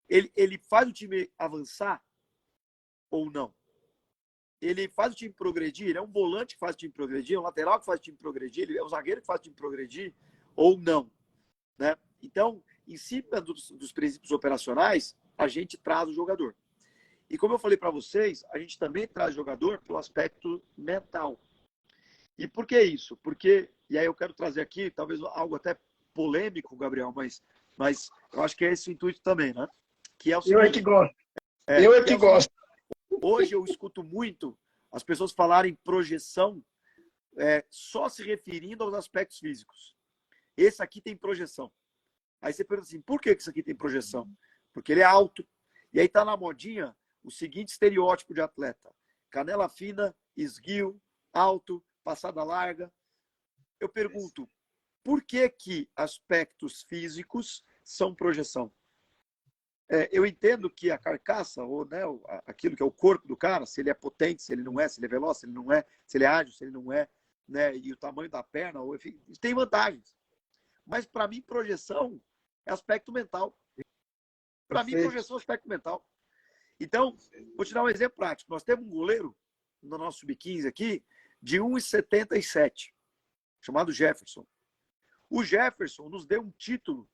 Ele faz o time avançar ou não? Ele faz o time progredir? Ele é um volante que faz o time progredir? É um lateral que faz o time progredir? Ele é um zagueiro que faz o time progredir? Ou não? Né? Então, em cima dos princípios operacionais, a gente traz o jogador. E como eu falei para vocês, a gente também traz o jogador pelo aspecto mental. E por que isso? Porque, e aí eu quero trazer aqui, talvez algo até polêmico, Gabriel, mas eu acho que é esse o intuito também, né? Que é o seguinte, eu é que gosto. Eu é que gosto. Hoje eu escuto muito as pessoas falarem projeção só se referindo aos aspectos físicos. Esse aqui tem projeção. Aí você pergunta assim, por que isso aqui tem projeção? Porque ele é alto. E aí tá na modinha o seguinte estereótipo de atleta. Canela fina, esguio, alto, passada larga. Eu pergunto, por que aspectos físicos são projeção. Eu entendo que a carcaça, ou né, aquilo que é o corpo do cara, se ele é potente, se ele não é, se ele é veloz, se ele não é, se ele é ágil, se ele não é, né, e o tamanho da perna, ou, enfim, tem vantagens. Mas, para mim, projeção é aspecto mental. Para mim, projeção é aspecto mental. Então, vou te dar um exemplo prático. Nós temos um goleiro no nosso sub-15 aqui de 1,77, chamado Jefferson. O Jefferson nos deu um título,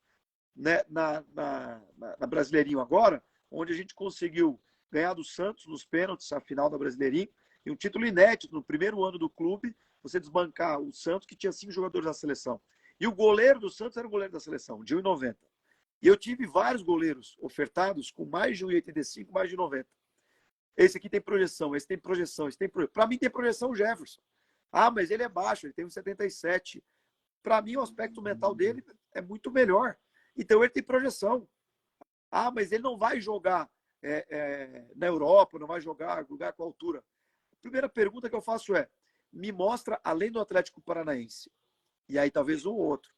né, na Brasileirinho agora, onde a gente conseguiu ganhar do Santos nos pênaltis, a final da Brasileirinho, e um título inédito no primeiro ano do clube, você desbancar o Santos, que tinha 5 jogadores na seleção. E o goleiro do Santos era o goleiro da seleção, de 1,90. E eu tive vários goleiros ofertados com mais de 1,85, mais de 90. Esse aqui tem projeção, esse tem projeção, esse tem projeção. Para mim tem projeção o Jefferson. Ah, mas ele é baixo, ele tem 1,77. Para mim o aspecto mental dele é muito melhor. Então ele tem projeção. Ah, mas ele não vai jogar na Europa, não vai jogar lugar com altura. A primeira pergunta que eu faço é, me mostra, além do Atlético Paranaense, e aí talvez um ou outro,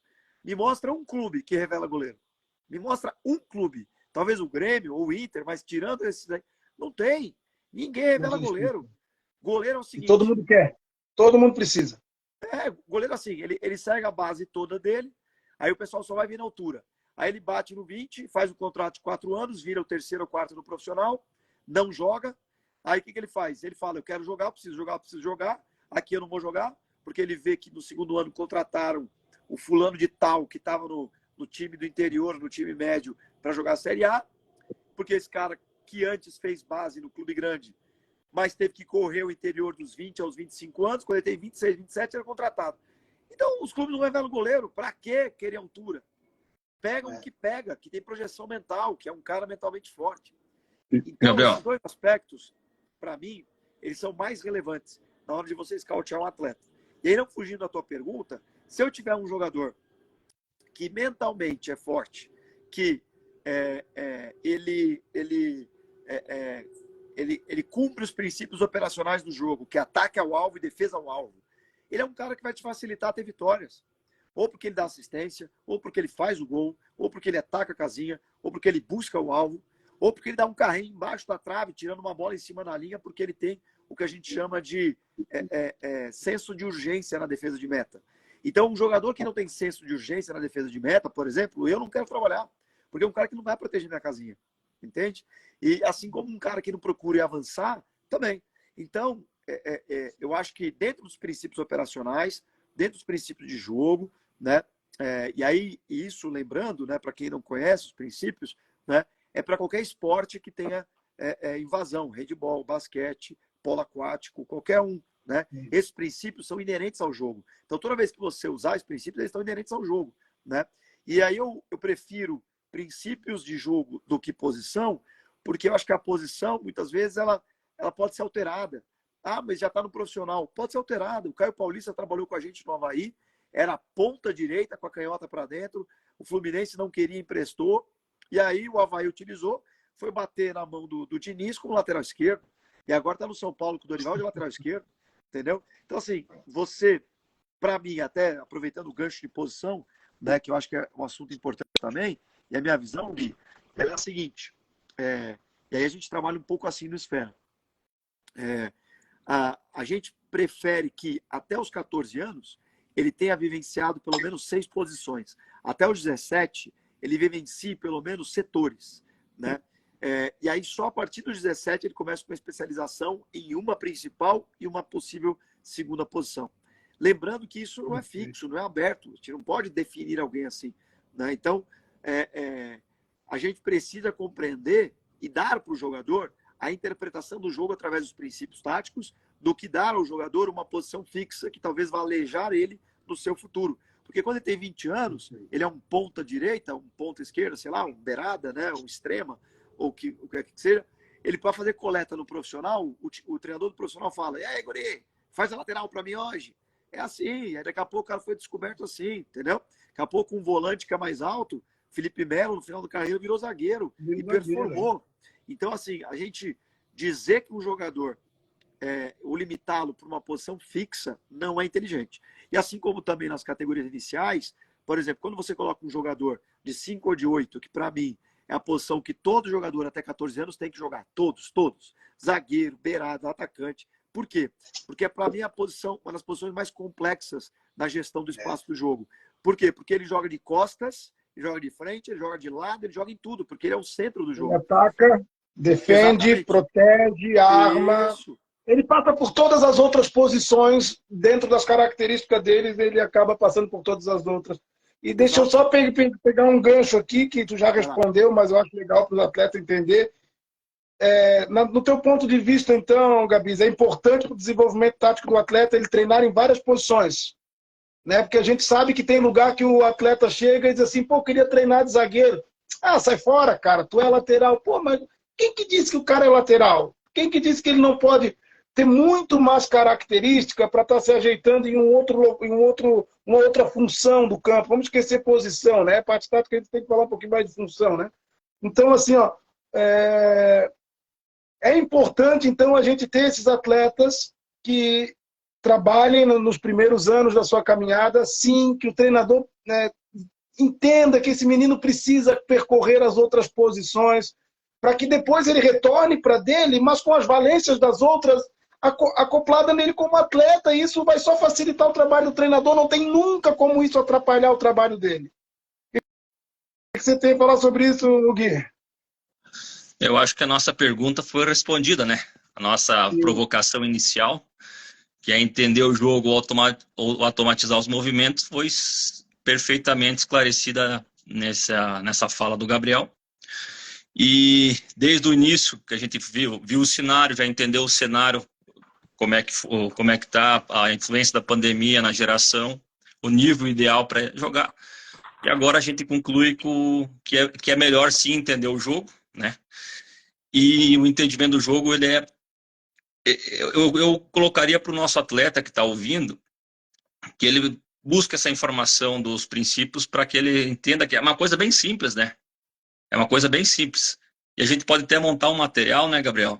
me mostra um clube que revela goleiro. Me mostra um clube. Talvez o Grêmio ou o Inter, mas tirando esses aí, não tem. Ninguém revela goleiro. Goleiro é o seguinte... E todo mundo quer. Todo mundo precisa. Goleiro assim, ele segue a base toda dele, aí o pessoal só vai vir na altura. Aí ele bate no 20, faz um contrato de 4 anos, vira o terceiro ou quarto no profissional, não joga. Aí o que ele faz? Ele fala, eu quero jogar, eu preciso jogar, eu preciso jogar. Aqui eu não vou jogar, porque ele vê que no segundo ano contrataram o fulano de tal, que estava no time do interior, no time médio, para jogar a Série A, porque esse cara que antes fez base no clube grande, mas teve que correr o interior dos 20 aos 25 anos, quando ele tem 26, 27, era contratado. Então, os clubes não revelam goleiro. Para que querer altura? Pegam o que pega, que tem projeção mental, que é um cara mentalmente forte. Então, Gabriel, esses dois aspectos, para mim, eles são mais relevantes na hora de você escautear um atleta. E aí, não fugindo da tua pergunta, se eu tiver um jogador que mentalmente é forte, que ele cumpre os princípios operacionais do jogo, que é ataque ao alvo e defesa ao alvo, ele é um cara que vai te facilitar a ter vitórias. Ou porque ele dá assistência, ou porque ele faz o gol, ou porque ele ataca a casinha, ou porque ele busca o alvo, ou porque ele dá um carrinho embaixo da trave, tirando uma bola em cima da linha, porque ele tem o que a gente chama de senso de urgência na defesa de meta. Então, um jogador que não tem senso de urgência na defesa de meta, por exemplo, eu não quero trabalhar, porque é um cara que não vai proteger minha casinha, entende? E assim como um cara que não procura avançar, também. Então, eu acho que dentro dos princípios operacionais, dentro dos princípios de jogo, né? E aí, isso lembrando, né, para quem não conhece os princípios, né, é para qualquer esporte que tenha invasão, handebol, basquete, polo aquático, qualquer um. Né? Esses princípios são inerentes ao jogo. Então, toda vez que você usar esses princípios, eles estão inerentes ao jogo. Né? E aí eu prefiro princípios de jogo do que posição, porque eu acho que a posição, muitas vezes, ela pode ser alterada. Ah, mas já está no profissional. Pode ser alterado. O Caio Paulista trabalhou com a gente no Avaí, era ponta direita com a canhota para dentro, o Fluminense não queria, emprestou, e aí o Avaí utilizou, foi bater na mão do Diniz com o lateral esquerdo, e agora está no São Paulo com o Dorival de lateral esquerdo, entendeu? Então, assim, você, para mim, até aproveitando o gancho de posição, né, que eu acho que é um assunto importante também, e a minha visão, Gui, ela é a seguinte, e aí a gente trabalha um pouco assim no Esfera. A gente prefere que até os 14 anos ele tenha vivenciado pelo menos 6 posições. Até os 17, ele vivencie pelo menos setores. Né? E aí só a partir dos 17 ele começa com a especialização em uma principal e uma possível segunda posição. Lembrando que isso não é fixo, não é aberto. A gente não pode definir alguém assim. Né? Então, a gente precisa compreender e dar para o jogador a interpretação do jogo através dos princípios táticos do que dar ao jogador uma posição fixa que talvez vá alejar ele no seu futuro. Porque quando ele tem 20 anos, ele é um ponta direita, um ponta esquerda, sei lá, um beirada, né, um extrema, ou o que quer que seja, ele pode fazer coleta no profissional, o treinador do profissional fala, e aí, guri, faz a lateral para mim hoje. É assim, aí daqui a pouco o cara foi descoberto assim, entendeu? Daqui a pouco um volante que é mais alto, Felipe Melo, no final da carreira, virou zagueiro e performou. Então, assim, a gente dizer que um jogador, ou limitá-lo por uma posição fixa, não é inteligente. E assim como também nas categorias iniciais, Por exemplo, quando você coloca um jogador de 5 ou de 8, que para mim é a posição que todo jogador até 14 anos tem que jogar. Todos, todos. Zagueiro, beirado, atacante. Por quê? Porque para mim é a posição, uma das posições mais complexas na gestão do espaço do jogo. Por quê? Porque ele joga de costas, ele joga de frente, ele joga de lado, ele joga em tudo, porque ele é o centro do jogo. Ele ataca, defende, Exatamente. protege, arma. Isso. Ele passa por todas as outras posições, dentro das características deles, ele acaba passando por todas as outras. E deixa eu só pegar um gancho aqui, que tu já respondeu, mas eu acho legal para os atletas entender. No teu ponto de vista, então, Gabis, é importante para o desenvolvimento tático do atleta ele treinar em várias posições, né? Porque a gente sabe que tem lugar que o atleta chega e diz assim, pô, queria treinar de zagueiro. Ah, sai fora, cara, tu é lateral. Pô, mas quem que disse que o cara é lateral? Quem que disse que ele não pode ter muito mais característica para estar se ajeitando em uma outra função do campo? Vamos esquecer posição, né? Parte tática a gente tem que falar um pouquinho mais de função, né? Então, assim, ó, é importante, então, a gente ter esses atletas que trabalhem nos primeiros anos da sua caminhada, sim, que o treinador, né, entenda que esse menino precisa percorrer as outras posições, para que depois ele retorne para dele, mas com as valências das outras acoplada nele como atleta, e isso vai só facilitar o trabalho do treinador, não tem nunca como isso atrapalhar o trabalho dele. O que você tem a falar sobre isso, Gui? Eu acho que a nossa pergunta foi respondida, né? A nossa provocação inicial, que é entender o jogo ou automatizar os movimentos, foi perfeitamente esclarecida nessa fala do Gabriel. E desde o início que a gente viu o cenário, já entendeu o cenário, como é que está a influência da pandemia na geração, o nível ideal para jogar. E agora a gente conclui que é melhor sim entender o jogo, né? E o entendimento do jogo, eu colocaria para o nosso atleta que está ouvindo, que ele busque essa informação dos princípios para que ele entenda que é uma coisa bem simples, né? É uma coisa bem simples. E a gente pode até montar um material, né, Gabriel?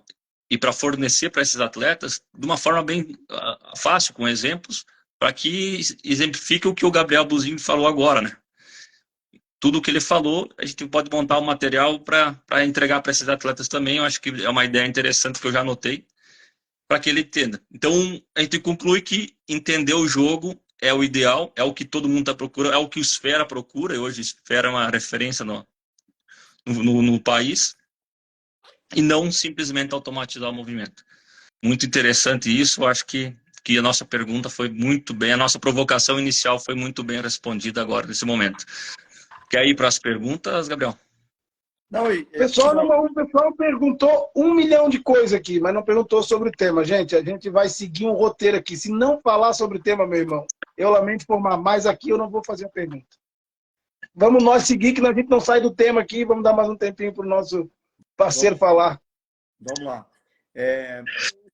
E para fornecer para esses atletas de uma forma bem fácil, com exemplos, para que exemplifique o que o Gabriel Buzinho falou agora, né? Tudo o que ele falou, a gente pode montar um material para entregar para esses atletas também. Eu acho que é uma ideia interessante que eu já anotei, para que ele entenda. Então, a gente conclui que entender o jogo é o ideal, é o que todo mundo está procurando, é o que o Esfera procura, e hoje o Esfera é uma referência no país, e não simplesmente automatizar o movimento. Muito interessante isso, eu acho que a nossa pergunta foi muito bem, a nossa provocação inicial foi muito bem respondida agora, nesse momento. Quer ir para as perguntas, Gabriel? Não, o pessoal perguntou 1 milhão de coisas aqui, mas não perguntou sobre o tema. Gente, a gente vai seguir um roteiro aqui. Se não falar sobre o tema, meu irmão, eu lamento informar, mas aqui eu não vou fazer a pergunta. Vamos nós seguir, que a gente não sai do tema aqui. Vamos dar mais um tempinho para o nosso parceiro falar. Vamos lá.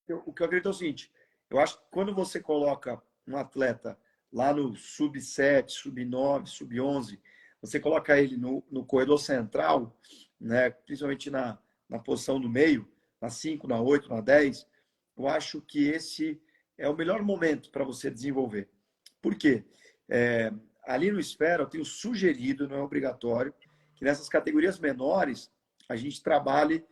O que eu acredito é o seguinte, eu acho que quando você coloca um atleta lá no sub-7, sub-9, sub-11, você coloca ele no corredor central, né, principalmente na posição do meio, na 5, na 8, na 10, eu acho que esse é o melhor momento para você desenvolver. Por quê? Ali no Esfera, eu tenho sugerido, não é obrigatório, que nessas categorias menores a gente trabalhe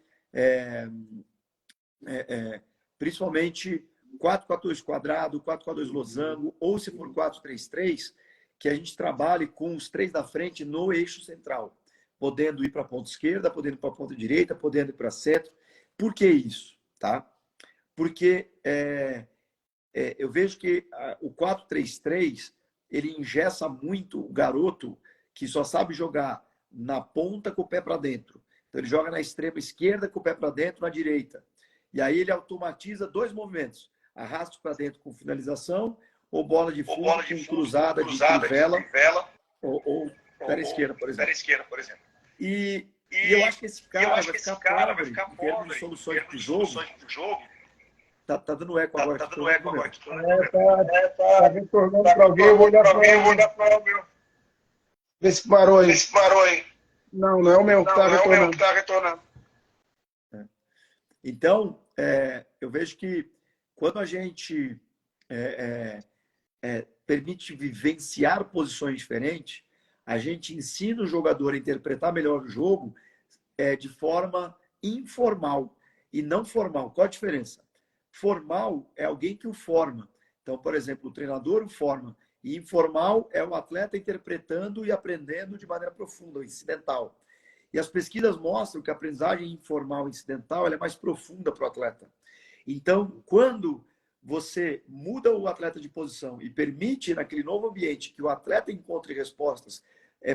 principalmente 4-4-2 quadrado, 4-4-2 losango, ou se for 4-3-3, que a gente trabalhe com os 3 da frente no eixo central, podendo ir para a ponta esquerda, podendo ir para a ponta direita, podendo ir para centro. Por que isso? Tá? Porque eu vejo que o 4-3-3 ele engessa muito o garoto que só sabe jogar na ponta com o pé para dentro. Então ele joga na extrema esquerda com o pé para dentro, na direita. E aí ele automatiza 2 movimentos. Arrasto para dentro com finalização, ou bola de fundo com cruzada de trivela, ou pé esquerda, por exemplo. E eu acho que esse cara vai ficar pobre em termos de soluções para o jogo. Tá dando eco agora. Tá retornando para alguém, eu vou olhar para o meu. Vê se parou aí. Não é o meu que está retornando. Então, eu vejo que quando a gente permite vivenciar posições diferentes, A gente ensina o jogador a interpretar melhor o jogo de forma informal e não formal. Qual a diferença? Formal é alguém que o forma. Então, por exemplo, o treinador o forma. E informal é o atleta interpretando e aprendendo de maneira profunda, incidental. E as pesquisas mostram que a aprendizagem informal e incidental ela é mais profunda para o atleta. Então, quando você muda o atleta de posição e permite naquele novo ambiente que o atleta encontre respostas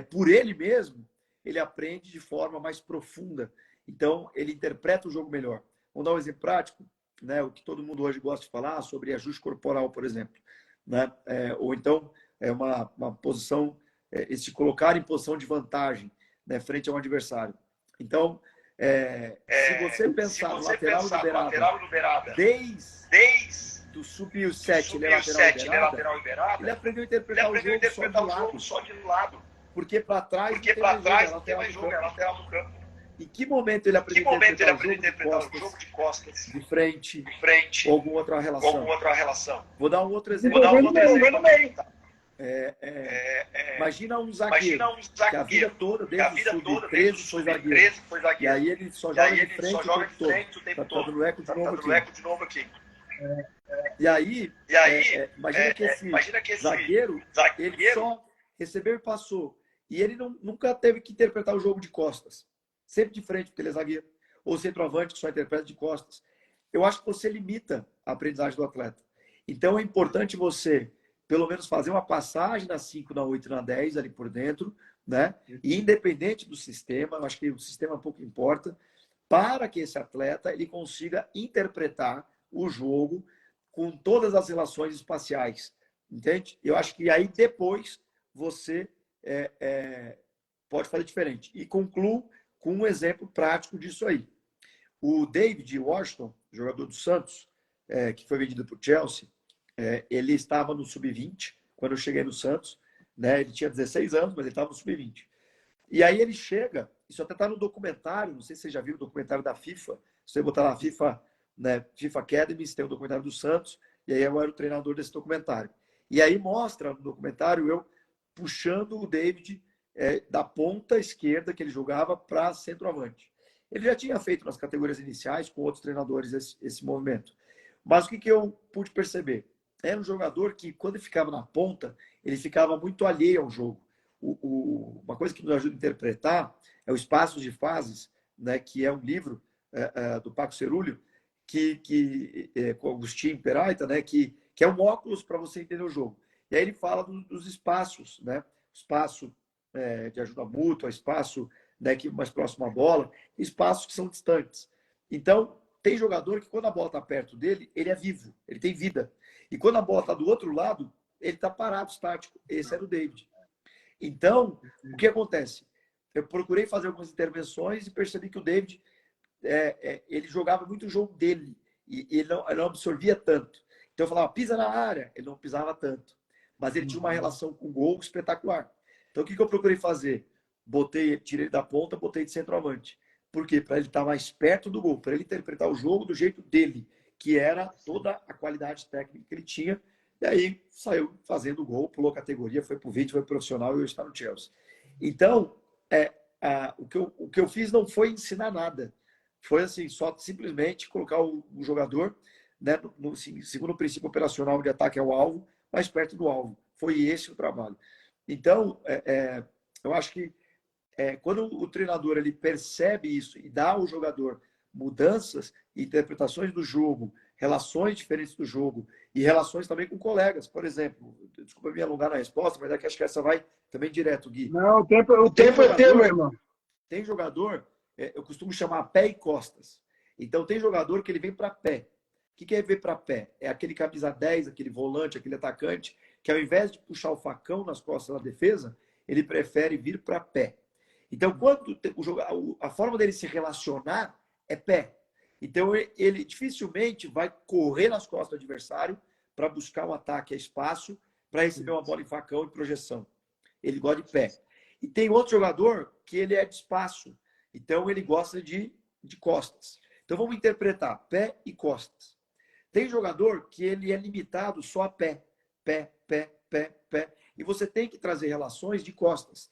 por ele mesmo, ele aprende de forma mais profunda. Então, ele interpreta o jogo melhor. Vamos dar um exemplo prático, né? O que todo mundo hoje gosta de falar sobre ajuste corporal, por exemplo. Né? Ou então, uma posição, se colocar em posição de vantagem, né, frente a um adversário. Então, se você pensar no lateral liberada, desde do sub-7, ele é lateral liberada, ele aprendeu a interpretar o jogo só de lado. Porque para trás não tem mais jogo, é lateral do campo. Em que momento ele aprendeu a interpretar o jogo de costas, de frente, ou alguma outra relação? Vou dar um outro exemplo. No meio. Imagina um zagueiro que a vida toda, desde o sub-13, foi zagueiro. E aí ele só joga de frente o tempo todo. Tá dando eco de novo aqui. E aí, imagina que esse zagueiro, ele só recebeu e passou. E ele nunca teve que interpretar o jogo de costas. Sempre de frente, porque ele é zagueiro. Ou centroavante, que só interpreta de costas. Eu acho que você limita a aprendizagem do atleta. Então, é importante você, pelo menos, fazer uma passagem na 5, na 8 e na 10 ali por dentro, né? E independente do sistema, eu acho que o sistema pouco importa, para que esse atleta ele consiga interpretar o jogo com todas as relações espaciais. Entende? Eu acho que aí depois você pode fazer diferente. E concluo com um exemplo prático disso aí. O David Washington, jogador do Santos, que foi vendido para o Chelsea, ele estava no sub-20 quando eu cheguei no Santos. Né? Ele tinha 16 anos, mas ele estava no sub-20. E aí ele chega, isso até está no documentário, não sei se você já viu o documentário da FIFA, se você botar lá FIFA, né, FIFA Academy, tem o documentário do Santos, e aí eu era o treinador desse documentário. E aí mostra no documentário eu puxando o David da ponta esquerda que ele jogava para centroavante. Ele já tinha feito nas categorias iniciais com outros treinadores esse movimento. Mas o que eu pude perceber? Era um jogador que, quando ele ficava na ponta, ele ficava muito alheio ao jogo. Uma coisa que nos ajuda a interpretar é o Espaços de Fases, né, que é um livro do Paco Cerulho, com Agustin Peraita, né, que é um óculos para você entender o jogo. E aí ele fala dos espaços, né? Espaço de ajuda mútua, espaço, né, que mais próximo à bola, espaços que são distantes. Então, tem jogador que quando a bola está perto dele, ele é vivo, ele tem vida. E quando a bola está do outro lado, ele está parado, estático. Esse era o David. Então, o que acontece? Eu procurei fazer algumas intervenções e percebi que o David, ele jogava muito o jogo dele. E ele não absorvia tanto. Então eu falava, pisa na área. Ele não pisava tanto. Mas ele tinha uma relação com o gol espetacular. Então o que eu procurei fazer? Tirei ele da ponta, botei de centroavante. Por quê? Para ele estar mais perto do gol, para ele interpretar o jogo do jeito dele, que era toda a qualidade técnica que ele tinha. E aí saiu fazendo o gol, pulou categoria, foi para o vídeo, foi profissional e hoje está no Chelsea. Então, o que eu fiz não foi ensinar nada. Foi assim, só simplesmente colocar o jogador, né, segundo o princípio operacional de ataque ao alvo, mais perto do alvo. Foi esse o trabalho. Então, eu acho que quando o treinador ele percebe isso e dá ao jogador mudanças, interpretações do jogo, relações diferentes do jogo e relações também com colegas. Por exemplo, desculpa me alongar na resposta, mas acho que essa vai também direto, Gui. Não, o tempo é teu, meu irmão. Tem jogador, eu costumo chamar pé e costas. Então, tem jogador que ele vem para pé. O que é vir para pé? É aquele camisa 10, aquele volante, aquele atacante, que ao invés de puxar o facão nas costas da defesa, ele prefere vir para pé. Então, quando a forma dele se relacionar é pé. Então, ele dificilmente vai correr nas costas do adversário para buscar um ataque a espaço, para receber uma bola em facão e projeção. Ele gosta de pé. E tem outro jogador que ele é de espaço. Então, ele gosta de costas. Então, vamos interpretar pé e costas. Tem jogador que ele é limitado só a pé. Pé, pé, pé, pé. E você tem que trazer relações de costas.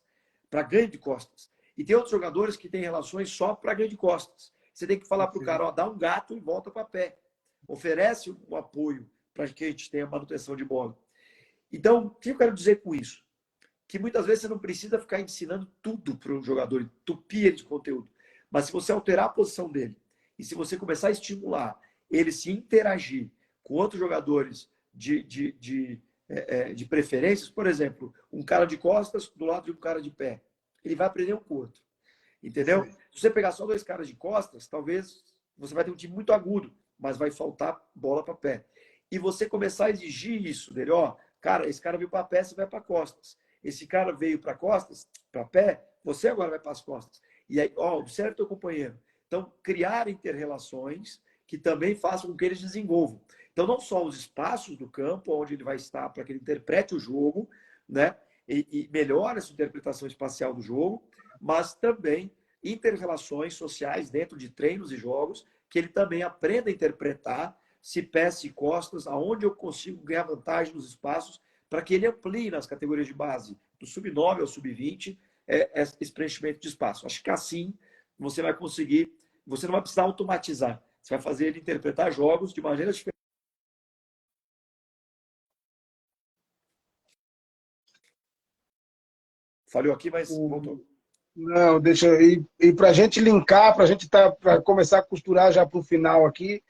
para ganho de costas. E tem outros jogadores que têm relações só para ganho de costas. Você tem que falar para o cara, ó, dá um gato e volta para pé. Oferece um apoio para que a gente tenha manutenção de bola. Então, o que eu quero dizer com isso? Que muitas vezes você não precisa ficar ensinando tudo para o jogador, entupir ele de conteúdo. Mas se você alterar a posição dele e se você começar a estimular ele se interagir com outros jogadores de preferências, por exemplo, um cara de costas do lado de um cara de pé, ele vai aprender um com o outro. Entendeu? Sim. Se você pegar só 2 caras de costas, talvez você vai ter um time muito agudo, mas vai faltar bola para pé. E você começar a exigir isso dele, ó, cara, esse cara veio para pé, você vai para costas. Esse cara veio para costas, para pé, você agora vai para as costas. E aí, ó, observe teu companheiro. Então, criar inter-relações que também façam com que eles desenvolvam. Então, não só os espaços do campo, onde ele vai estar para que ele interprete o jogo, né? E melhore essa interpretação espacial do jogo, mas também inter-relações sociais dentro de treinos e jogos, que ele também aprenda a interpretar se pés e costas, aonde eu consigo ganhar vantagem nos espaços, para que ele amplie nas categorias de base, do sub-9 ao sub-20, esse preenchimento de espaço. Acho que assim você vai conseguir, você não vai precisar automatizar, você vai fazer ele interpretar jogos de maneiras diferentes. Falhou aqui, mas voltou. Não, deixa eu ir. E para a gente linkar, para a gente para começar a costurar já para o final aqui,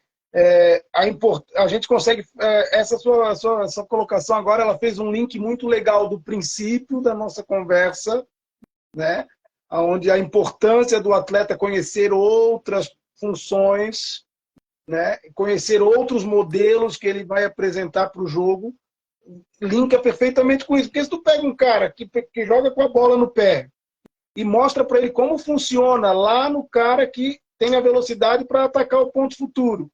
a gente consegue. Essa sua colocação agora, ela fez um link muito legal do princípio da nossa conversa, né? Onde a importância do atleta conhecer outras funções, né? Conhecer outros modelos que ele vai apresentar para o jogo, linka perfeitamente com isso. Porque se tu pega um cara que joga com a bola no pé e mostra para ele como funciona lá no cara que tem a velocidade para atacar o ponto futuro,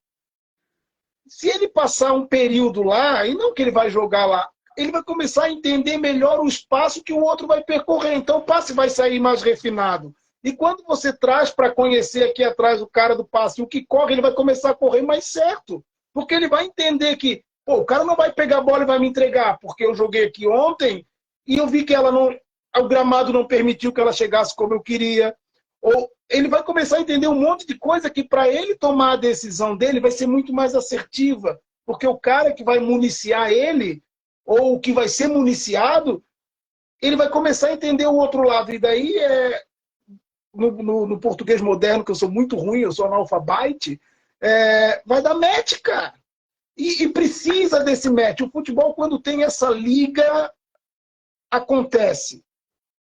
se ele passar um período lá, e não que ele vai jogar lá, ele vai começar a entender melhor o espaço que o outro vai percorrer. Então o passe vai sair mais refinado. E quando você traz para conhecer aqui atrás o cara do passe, o que corre, ele vai começar a correr mais certo. Porque ele vai entender que, pô, o cara não vai pegar a bola e vai me entregar, porque eu joguei aqui ontem e eu vi que o gramado não permitiu que ela chegasse como eu queria. Ou ele vai começar a entender um monte de coisa que para ele tomar a decisão dele vai ser muito mais assertiva. Porque o cara que vai municiar ele, ou que vai ser municiado, ele vai começar a entender o outro lado. E daí, no português moderno, que eu sou muito ruim, eu sou analfabete, vai dar match, cara. E precisa desse match. O futebol, quando tem essa liga, acontece.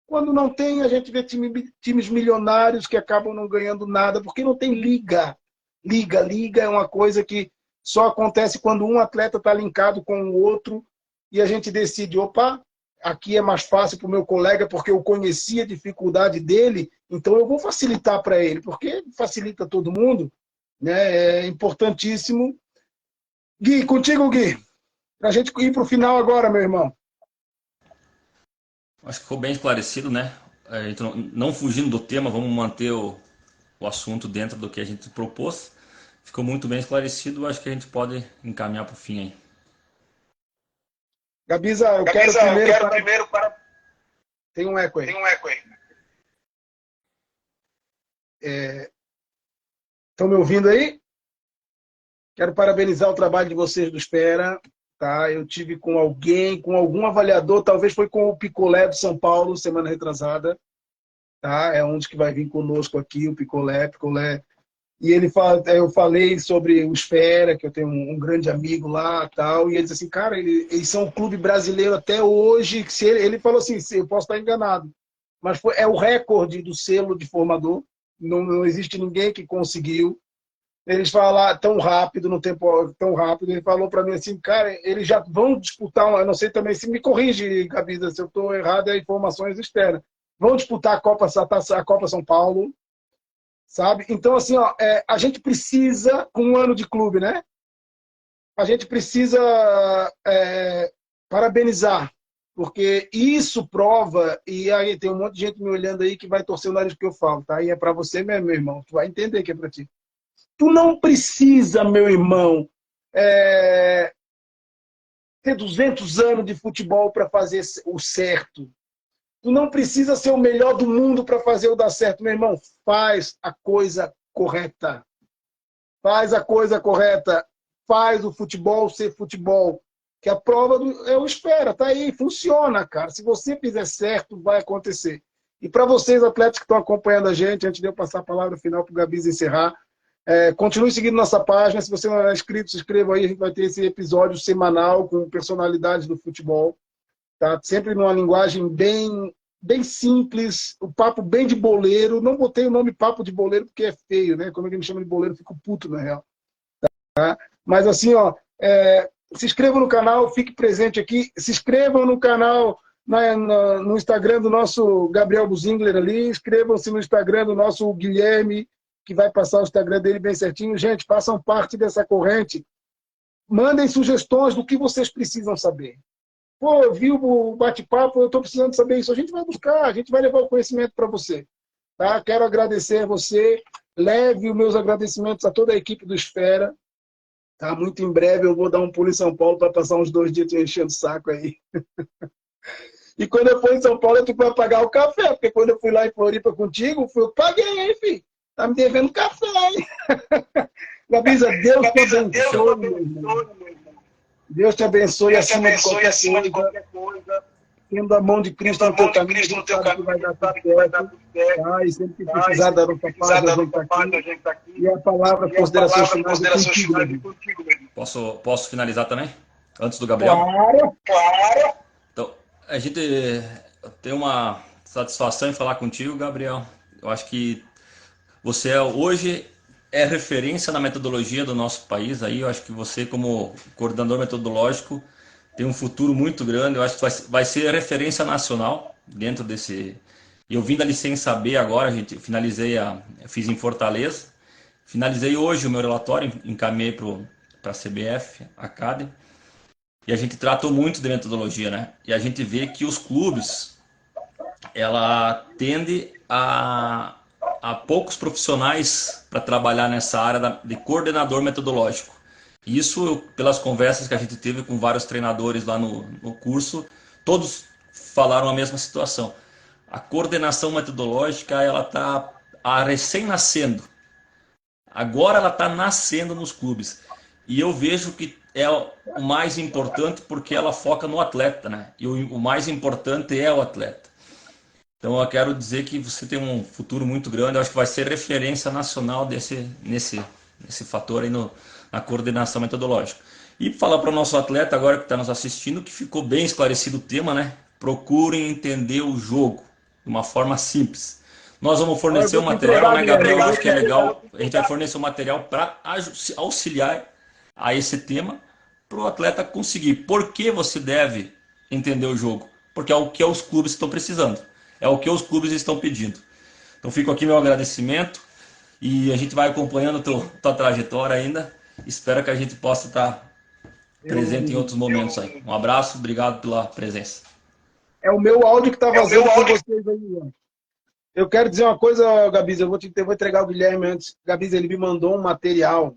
Quando não tem, a gente vê times milionários que acabam não ganhando nada, porque não tem liga. Liga é uma coisa que só acontece quando um atleta está linkado com o outro e a gente decide, opa, aqui é mais fácil para o meu colega porque eu conheci a dificuldade dele, então eu vou facilitar para ele, porque facilita todo mundo, né? É importantíssimo. Gui, contigo, Gui. Para a gente ir para o final agora, meu irmão. Acho que ficou bem esclarecido, né? Então, não fugindo do tema, vamos manter o assunto dentro do que a gente propôs. Ficou muito bem esclarecido, acho que a gente pode encaminhar para o fim aí. Gabiza, eu quero primeiro para... Tem um eco aí. Estão me ouvindo aí? Quero parabenizar o trabalho de vocês do Espera. Tá? Eu tive com algum avaliador, talvez foi com o Picolé do São Paulo, semana retrasada. Tá? É um dos que vai vir conosco aqui, o Picolé. E eu falei sobre o Espera, que eu tenho um grande amigo lá, tal, e ele disse assim, cara, eles são um clube brasileiro até hoje. Que ele falou assim, eu posso estar enganado, mas é o recorde do selo de formador. Não existe ninguém que conseguiu. Eles falaram tão rápido, no tempo tão rápido. Ele falou para mim assim, cara, eles já vão disputar, eu não sei também, se me corrige, Gabida, se eu estou errado, é informações externas. Vão disputar a Copa São Paulo, sabe? Então, assim, ó, a gente precisa, com um ano de clube, né? A gente precisa parabenizar, porque isso prova, e aí tem um monte de gente me olhando aí que vai torcer o nariz que eu falo, tá? E é para você mesmo, meu irmão, tu vai entender que é para ti. Tu não precisa, meu irmão, ter 200 anos de futebol para fazer o certo. Tu não precisa ser o melhor do mundo para fazer o dar certo, meu irmão. Faz a coisa correta. Faz a coisa correta. Faz o futebol ser futebol. Que a prova é o espera. Tá aí, funciona, cara. Se você fizer certo, vai acontecer. E para vocês, atletas que estão acompanhando a gente, antes de eu passar a palavra final para o Gabs encerrar, continue seguindo nossa página. Se você não é inscrito, se inscreva aí. A gente vai ter esse episódio semanal com personalidades do futebol. Tá? Sempre numa linguagem bem simples, o papo bem de boleiro. Não botei o nome papo de boleiro porque é feio, né? Quando alguém me chama de boleiro, eu fico puto, na real. Tá? Mas assim, ó, se inscrevam no canal, fique presente aqui. Se inscrevam no canal, no Instagram do nosso Gabriel Buzingler ali. Inscrevam-se no Instagram do nosso Guilherme, que vai passar o Instagram dele bem certinho. Gente, façam parte dessa corrente. Mandem sugestões do que vocês precisam saber. Pô, eu vi o bate-papo, eu estou precisando saber isso. A gente vai buscar, a gente vai levar o conhecimento para você. Tá? Quero agradecer a você. Leve os meus agradecimentos a toda a equipe do Esfera. Tá? Muito em breve eu vou dar um pulo em São Paulo para passar uns 2 dias te enchendo o saco aí. E quando eu for em São Paulo, eu tenho que pagar o café, porque quando eu fui lá em Floripa contigo, eu paguei, hein, filho? Tá me devendo café, hein? Gabisa, Deus te abençoe, meu irmão. Deus te abençoe acima de qualquer coisa. Tendo a mão de Cristo no teu caminho, que vai dar tudo certo. Tá? E sempre que precisar da nossa parte, a gente está aqui. E a palavra, considerações finais é contigo. Posso finalizar também? Antes do Gabriel? Claro. Então, a gente tem uma satisfação em falar contigo, Gabriel. Eu acho que você hoje é referência na metodologia do nosso país. Aí eu acho que você, como coordenador metodológico, tem um futuro muito grande. Eu acho que vai ser referência nacional dentro desse. Eu vim da licença B agora, gente. Fiz em Fortaleza. Finalizei hoje o meu relatório, encaminhei para a CBF Academy. E a gente tratou muito de metodologia, né? E a gente vê que os clubes, ela tende a poucos profissionais para trabalhar nessa área de coordenador metodológico. Isso, pelas conversas que a gente teve com vários treinadores lá no curso, todos falaram a mesma situação. A coordenação metodológica, ela está recém-nascendo. Agora ela está nascendo nos clubes. E eu vejo que é o mais importante porque ela foca no atleta, né? E o mais importante é o atleta. Então eu quero dizer que você tem um futuro muito grande. Eu acho que vai ser referência nacional nesse fator aí na coordenação metodológica. E falar para o nosso atleta agora que está nos assistindo que ficou bem esclarecido o tema, né? Procurem entender o jogo de uma forma simples. Nós vamos fornecer o material, né, Gabriel? Eu acho que é legal. A gente vai fornecer o material para auxiliar a esse tema para o atleta conseguir. Por que você deve entender o jogo? Porque é o que os clubes estão precisando. É o que os clubes estão pedindo. Então fico aqui meu agradecimento e a gente vai acompanhando tua trajetória ainda. Espero que a gente possa estar presente em outros momentos aí. Um abraço, obrigado pela presença. É o meu áudio que está vazando com vocês aí. Eu quero dizer uma coisa, Gabis, eu vou entregar o Guilherme antes. Gabis, ele me mandou um material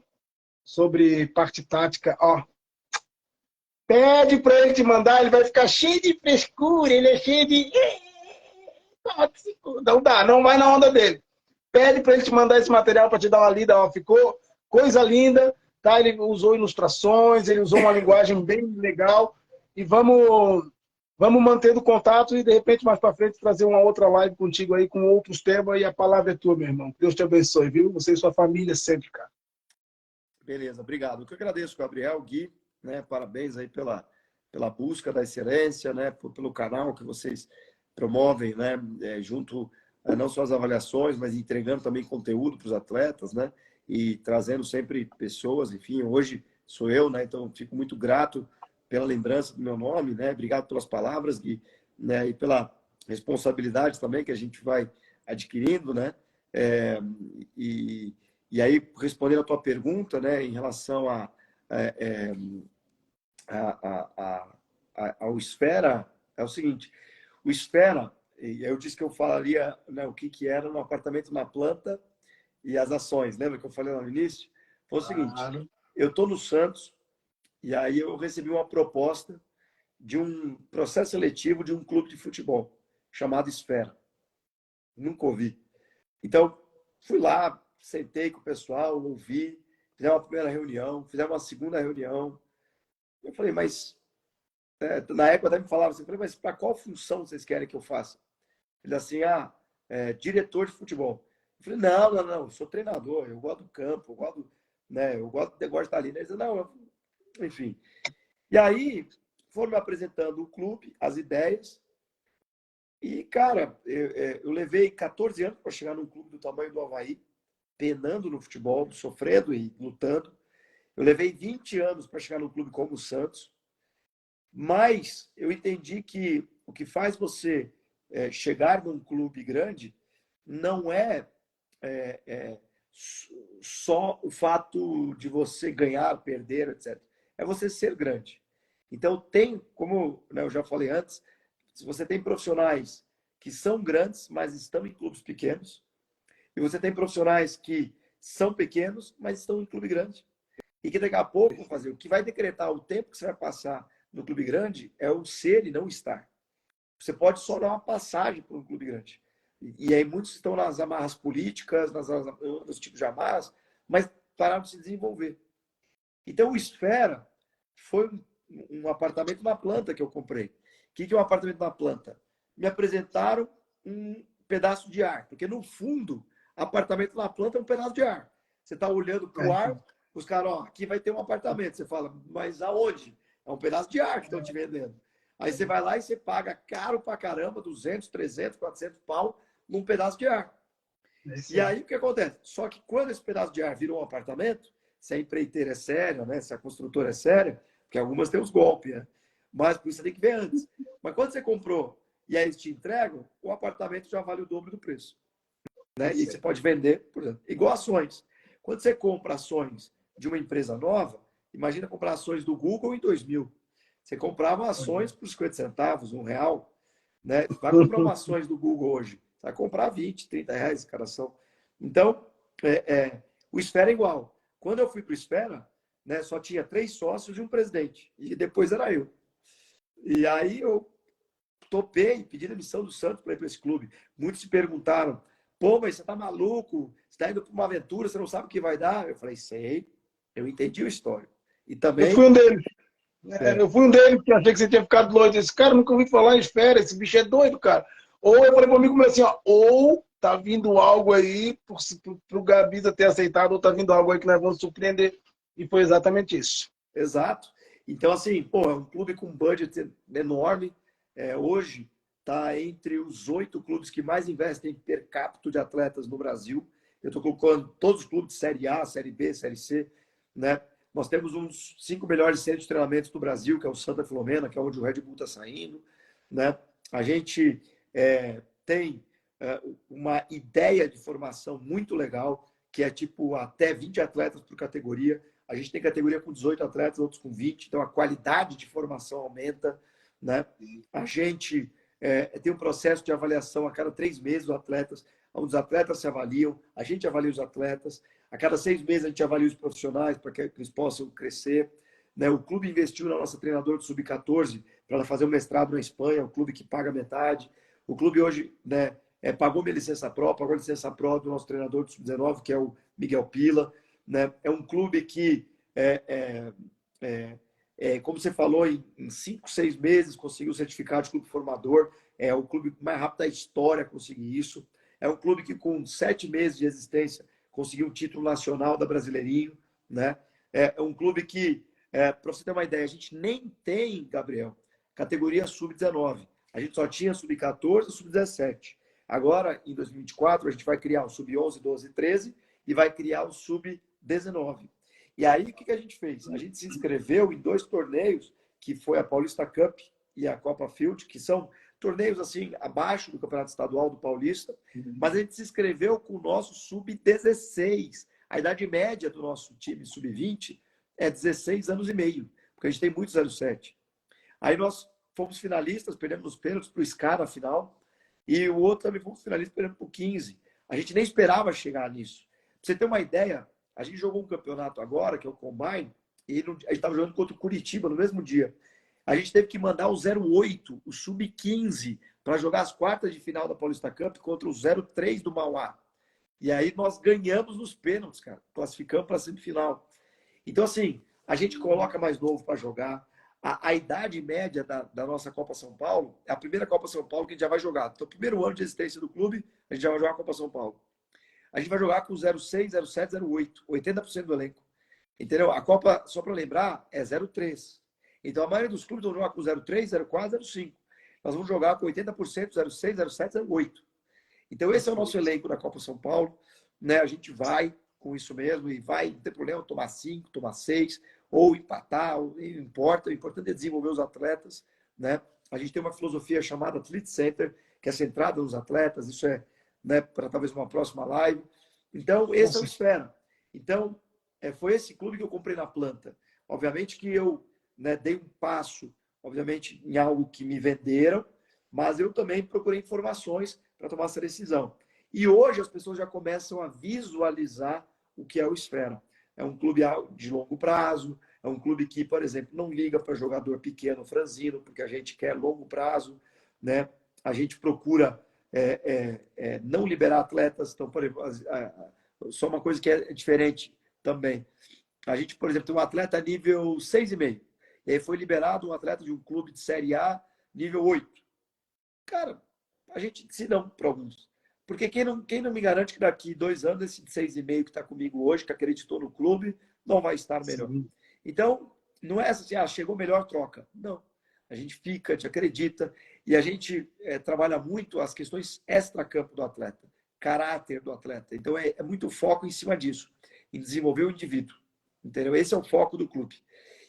sobre parte tática. Ó, pede para ele te mandar, ele vai ficar cheio de frescura, ele é cheio de... Não dá, não vai na onda dele. Pede para ele te mandar esse material para te dar uma lida. Ó, ficou coisa linda, tá? Ele usou ilustrações, ele usou uma linguagem bem legal. E vamos mantendo contato e, de repente, mais para frente, trazer uma outra live contigo aí com outros temas. E a palavra é tua, meu irmão. Deus te abençoe, viu? Você e sua família sempre, cara. Beleza, obrigado. Eu que agradeço, Gabriel, Gui, né? Parabéns aí pela busca da excelência, né? Pelo canal que vocês promovem, né? Junto, não só as avaliações, mas entregando também conteúdo para os atletas, né? E trazendo sempre pessoas, enfim, hoje sou eu, né? Então, fico muito grato pela lembrança do meu nome, né? Obrigado pelas palavras, Gui, né? E pela responsabilidade também que a gente vai adquirindo, né? E aí, respondendo a tua pergunta, né, em relação ao Esfera, é o seguinte: o Esfera, eu disse que eu falaria, né, o que era no apartamento na planta e as ações. Lembra que eu falei lá no início? Foi o seguinte: eu estou no Santos e aí eu recebi uma proposta de um processo seletivo de um clube de futebol. chamado Esfera. Nunca ouvi. Então, fui lá, sentei com o pessoal, ouvi, fizemos uma primeira reunião, fizemos uma segunda reunião. Eu falei, mas... na época até me falava assim, eu falei, mas para qual função vocês querem que eu faça? Ele assim, diretor de futebol. Eu falei, não, eu sou treinador, eu gosto do campo, eu gosto do negócio de estar ali. Ele disse, não, enfim. E aí, foram me apresentando o clube, as ideias, e, cara, eu levei 14 anos para chegar num clube do tamanho do Avaí, penando no futebol, sofrendo e lutando. Eu levei 20 anos para chegar num clube como o Santos, mas eu entendi que o que faz você chegar num clube grande não só o fato de você ganhar, perder, etc. É você ser grande. Então, como eu já falei antes, se você tem profissionais que são grandes, mas estão em clubes pequenos, e você tem profissionais que são pequenos, mas estão em clube grande, e que daqui a pouco vão fazer. O que vai decretar o tempo que você vai passar no clube grande é o ser e não estar. Você pode só dar uma passagem para um clube grande. E aí muitos estão nas amarras políticas, nos tipos de amarras, mas pararam de se desenvolver. Então, o Esfera foi um apartamento na planta que eu comprei. O que é um apartamento na planta? Me apresentaram um pedaço de ar, porque no fundo, apartamento na planta é um pedaço de ar. Você está olhando para o ar, os caras, aqui vai ter um apartamento. Você fala, mas aonde? É um pedaço de ar que estão te vendendo. Aí você vai lá e você paga caro pra caramba, 200, 300, 400 pau num pedaço de ar. E aí o que acontece? Só que quando esse pedaço de ar virou um apartamento, se a empreiteira é séria, né? Se a construtora é séria, porque algumas têm os golpes, né? Mas por isso você tem que ver antes. Mas quando você comprou e aí eles te entregam, o apartamento já vale o dobro do preço. Né? E você pode vender, por exemplo, igual ações. Quando você compra ações de uma empresa nova, imagina comprar ações do Google em 2000. Você comprava ações por 50 centavos, R$1, né? Vai comprar uma ações do Google hoje. Você vai comprar 20, 30 reais cada ação. Então, o Esfera é igual. Quando eu fui para o Esfera, né, só tinha 3 sócios e um presidente. E depois era eu. E aí eu topei, pedi demissão do Santos para ir para esse clube. Muitos se perguntaram, pô, mas você tá maluco? Você está indo para uma aventura, você não sabe o que vai dar? Eu falei, sei, eu entendi a história. E também... Eu fui um deles. Eu fui um deles que achei que você tinha ficado doido. Esse cara nunca ouvi falar em Esfera, esse bicho é doido, cara. Ou eu falei para o amigo assim, ou tá vindo algo aí pro Gabisa ter aceitado, ou tá vindo algo aí que nós vamos surpreender. E foi exatamente isso. Exato. Então, assim, pô, é um clube com um budget enorme. Hoje está entre os 8 clubes que mais investem per capita de atletas no Brasil. Eu estou colocando todos os clubes de Série A, Série B, Série C, né? Nós temos uns 5 melhores centros de treinamentos do Brasil, que é o Santa Filomena, que é onde o Red Bull está saindo, né? A gente tem uma ideia de formação muito legal, que é tipo até 20 atletas por categoria. A gente tem categoria com 18 atletas, outros com 20, então a qualidade de formação aumenta, né? A gente tem um processo de avaliação a cada 3 meses dos atletas, onde os atletas se avaliam, a gente avalia os atletas, a cada 6 meses a gente avalia os profissionais para que eles possam crescer, né? O clube investiu na nossa treinadora do Sub-14 para ela fazer um mestrado na Espanha, o clube que paga metade. O clube hoje, né, pagou minha licença pró, pagou a licença pró do nosso treinador do Sub-19, que é o Miguel Pila, né? É um clube que, como você falou, em 5, 6 meses conseguiu o certificado de clube formador. É o clube mais rápido da história a conseguir isso. É um clube que, com 7 meses de existência, conseguiu o título nacional da Brasileirinho, né? É um clube que, para você ter uma ideia, a gente nem tem, Gabriel, categoria sub-19. A gente só tinha sub-14 e sub-17. Agora, em 2024, a gente vai criar o sub-11, 12 e 13 e vai criar o sub-19. E aí, o que a gente fez? A gente se inscreveu em 2 torneios, que foi a Paulista Cup e a Copa Field, que são torneios assim abaixo do Campeonato Estadual do Paulista, mas a gente se inscreveu com o nosso sub-16. A idade média do nosso time sub-20 é 16 anos e meio, porque a gente tem muitos 07. Aí nós fomos finalistas, perdemos os pênaltis para o SCA na final, e o outro também fomos finalistas, perdemos para o 15. A gente nem esperava chegar nisso. Para você ter uma ideia, a gente jogou um campeonato agora, que é o Combine, e a gente estava jogando contra o Curitiba no mesmo dia. A gente teve que mandar o 08, o sub-15, para jogar as quartas de final da Paulista Cup contra o 03 do Mauá. E aí nós ganhamos nos pênaltis, cara. Classificamos para a semifinal. Então, assim, a gente coloca mais novo para jogar. A idade média da nossa Copa São Paulo é a primeira Copa São Paulo que a gente já vai jogar. Então, o primeiro ano de existência do clube, a gente já vai jogar a Copa São Paulo. A gente vai jogar com 06, 07, 08, 80% do elenco. Entendeu? A Copa, só para lembrar, é 03. Então, a maioria dos clubes vão jogar com 03, 04, 05. Nós vamos jogar com 80%, 06, 07, 08. Então, esse é o nosso elenco da Copa São Paulo. Né? A gente vai com isso mesmo e vai, não tem problema, tomar 5, tomar 6, ou empatar, não importa. O importante é desenvolver os atletas. Né? A gente tem uma filosofia chamada Athlete Center, que é centrada nos atletas. Isso é, né, para talvez uma próxima live. Então, esse é o Esfera. Então, foi esse clube que eu comprei na planta. Obviamente que eu, né, dei um passo, obviamente, em algo que me venderam, mas eu também procurei informações para tomar essa decisão. E hoje as pessoas já começam a visualizar o que é o Esfera. É um clube de longo prazo, é um clube que, por exemplo, não liga para jogador pequeno, franzino, porque a gente quer longo prazo, né? A gente procura não liberar atletas. Então, por exemplo, só uma coisa que é diferente também. A gente, por exemplo, tem um atleta nível 6,5. E aí foi liberado um atleta de um clube de Série A nível 8. Cara, a gente disse não para alguns. Porque quem não me garante que daqui 2 anos, esse de 6,5 que está comigo hoje, que acreditou no clube, não vai estar melhor. Sim. Então, não é assim, chegou melhor, troca. Não. A gente fica, a gente acredita, e a gente trabalha muito as questões extra-campo do atleta, caráter do atleta. Então, é muito foco em cima disso, em desenvolver o indivíduo. Entendeu? Esse é o foco do clube.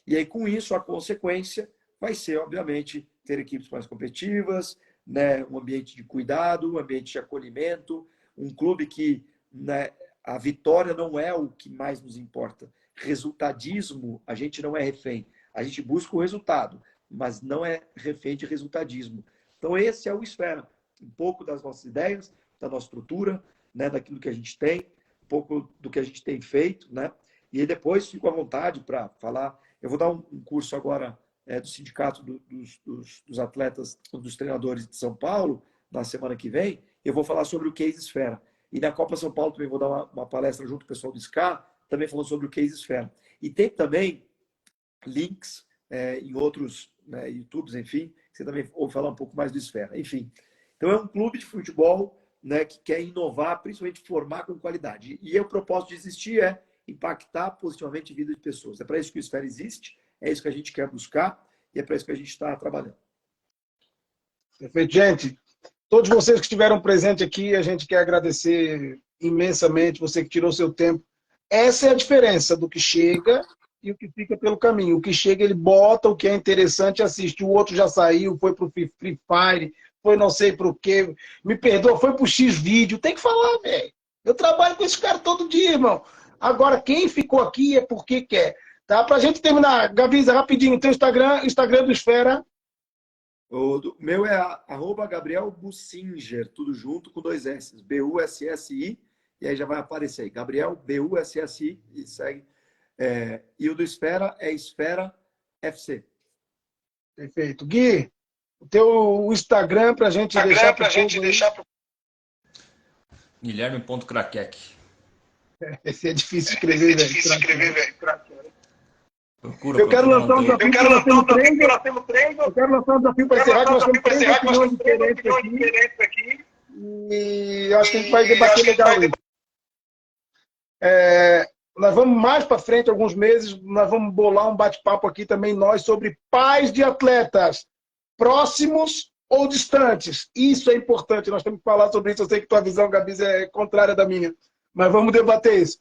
E aí, com isso, a consequência vai ser, obviamente, ter equipes mais competitivas, né, um ambiente de cuidado, um ambiente de acolhimento, um clube que, né, a vitória não é o que mais nos importa. Resultadismo, a gente não é refém. A gente busca o resultado, mas não é refém de resultadismo. Então, esse é o Esfera. Um pouco das nossas ideias, da nossa estrutura, né, daquilo que a gente tem, um pouco do que a gente tem feito, né? E aí depois fico à vontade para falar. Eu vou dar um curso agora do Sindicato dos Atletas, dos Treinadores de São Paulo, na semana que vem. Eu vou falar sobre o Case Esfera. E na Copa São Paulo também vou dar uma palestra junto com o pessoal do SCA, também falando sobre o Case Esfera. E tem também links em outros, né, YouTubes, enfim, que você também ouve falar um pouco mais do Esfera. Enfim, então é um clube de futebol, né, que quer inovar, principalmente formar com qualidade. E o propósito de existir é impactar positivamente a vida de pessoas. É para isso que o Esfera existe, é isso que a gente quer buscar e é para isso que a gente está trabalhando. Perfeito, gente. Todos vocês que estiveram presentes aqui, a gente quer agradecer imensamente, você que tirou seu tempo. Essa é a diferença do que chega e o que fica pelo caminho. O que chega, ele bota o que é interessante, assiste. O outro já saiu, foi pro Free Fire, foi não sei pro quê. Me perdoa, foi pro X-Vídeo. Tem que falar, velho. Eu trabalho com esse cara todo dia, irmão. Agora, quem ficou aqui é porque quer. Tá? Pra gente terminar, Gavisa, rapidinho, teu Instagram do Esfera. O meu é @Gabriel Bussinger, tudo junto com 2 S. B-U-S-S-I, e aí já vai aparecer aí. Gabriel, B-U-S-S-I, e segue. E o do Esfera é Esfera FC. Perfeito. Gui, o teu Instagram pra gente deixar pro... Guilherme.craquec. Esse é difícil de escrever, velho. Eu quero lançar um desafio para encerrar, que nós temos 3 opiniões diferentes aqui. E eu acho que a gente vai debater legal isso. Nós vamos mais para frente, alguns meses, nós vamos bolar um bate-papo aqui também, nós, sobre pais de atletas, próximos ou distantes. Isso é importante, nós temos que falar sobre isso. Eu sei que tua visão, Gabi, é contrária da minha, mas vamos debater isso.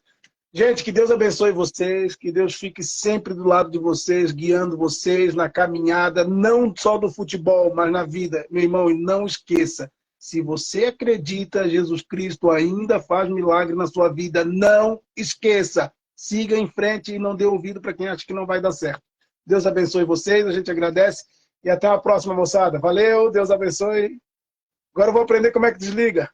Gente, que Deus abençoe vocês, que Deus fique sempre do lado de vocês, guiando vocês na caminhada, não só do futebol, mas na vida. Meu irmão, e não esqueça, se você acredita, Jesus Cristo ainda faz milagre na sua vida, não esqueça. Siga em frente e não dê ouvido para quem acha que não vai dar certo. Deus abençoe vocês, a gente agradece e até a próxima, moçada. Valeu, Deus abençoe. Agora eu vou aprender como é que desliga.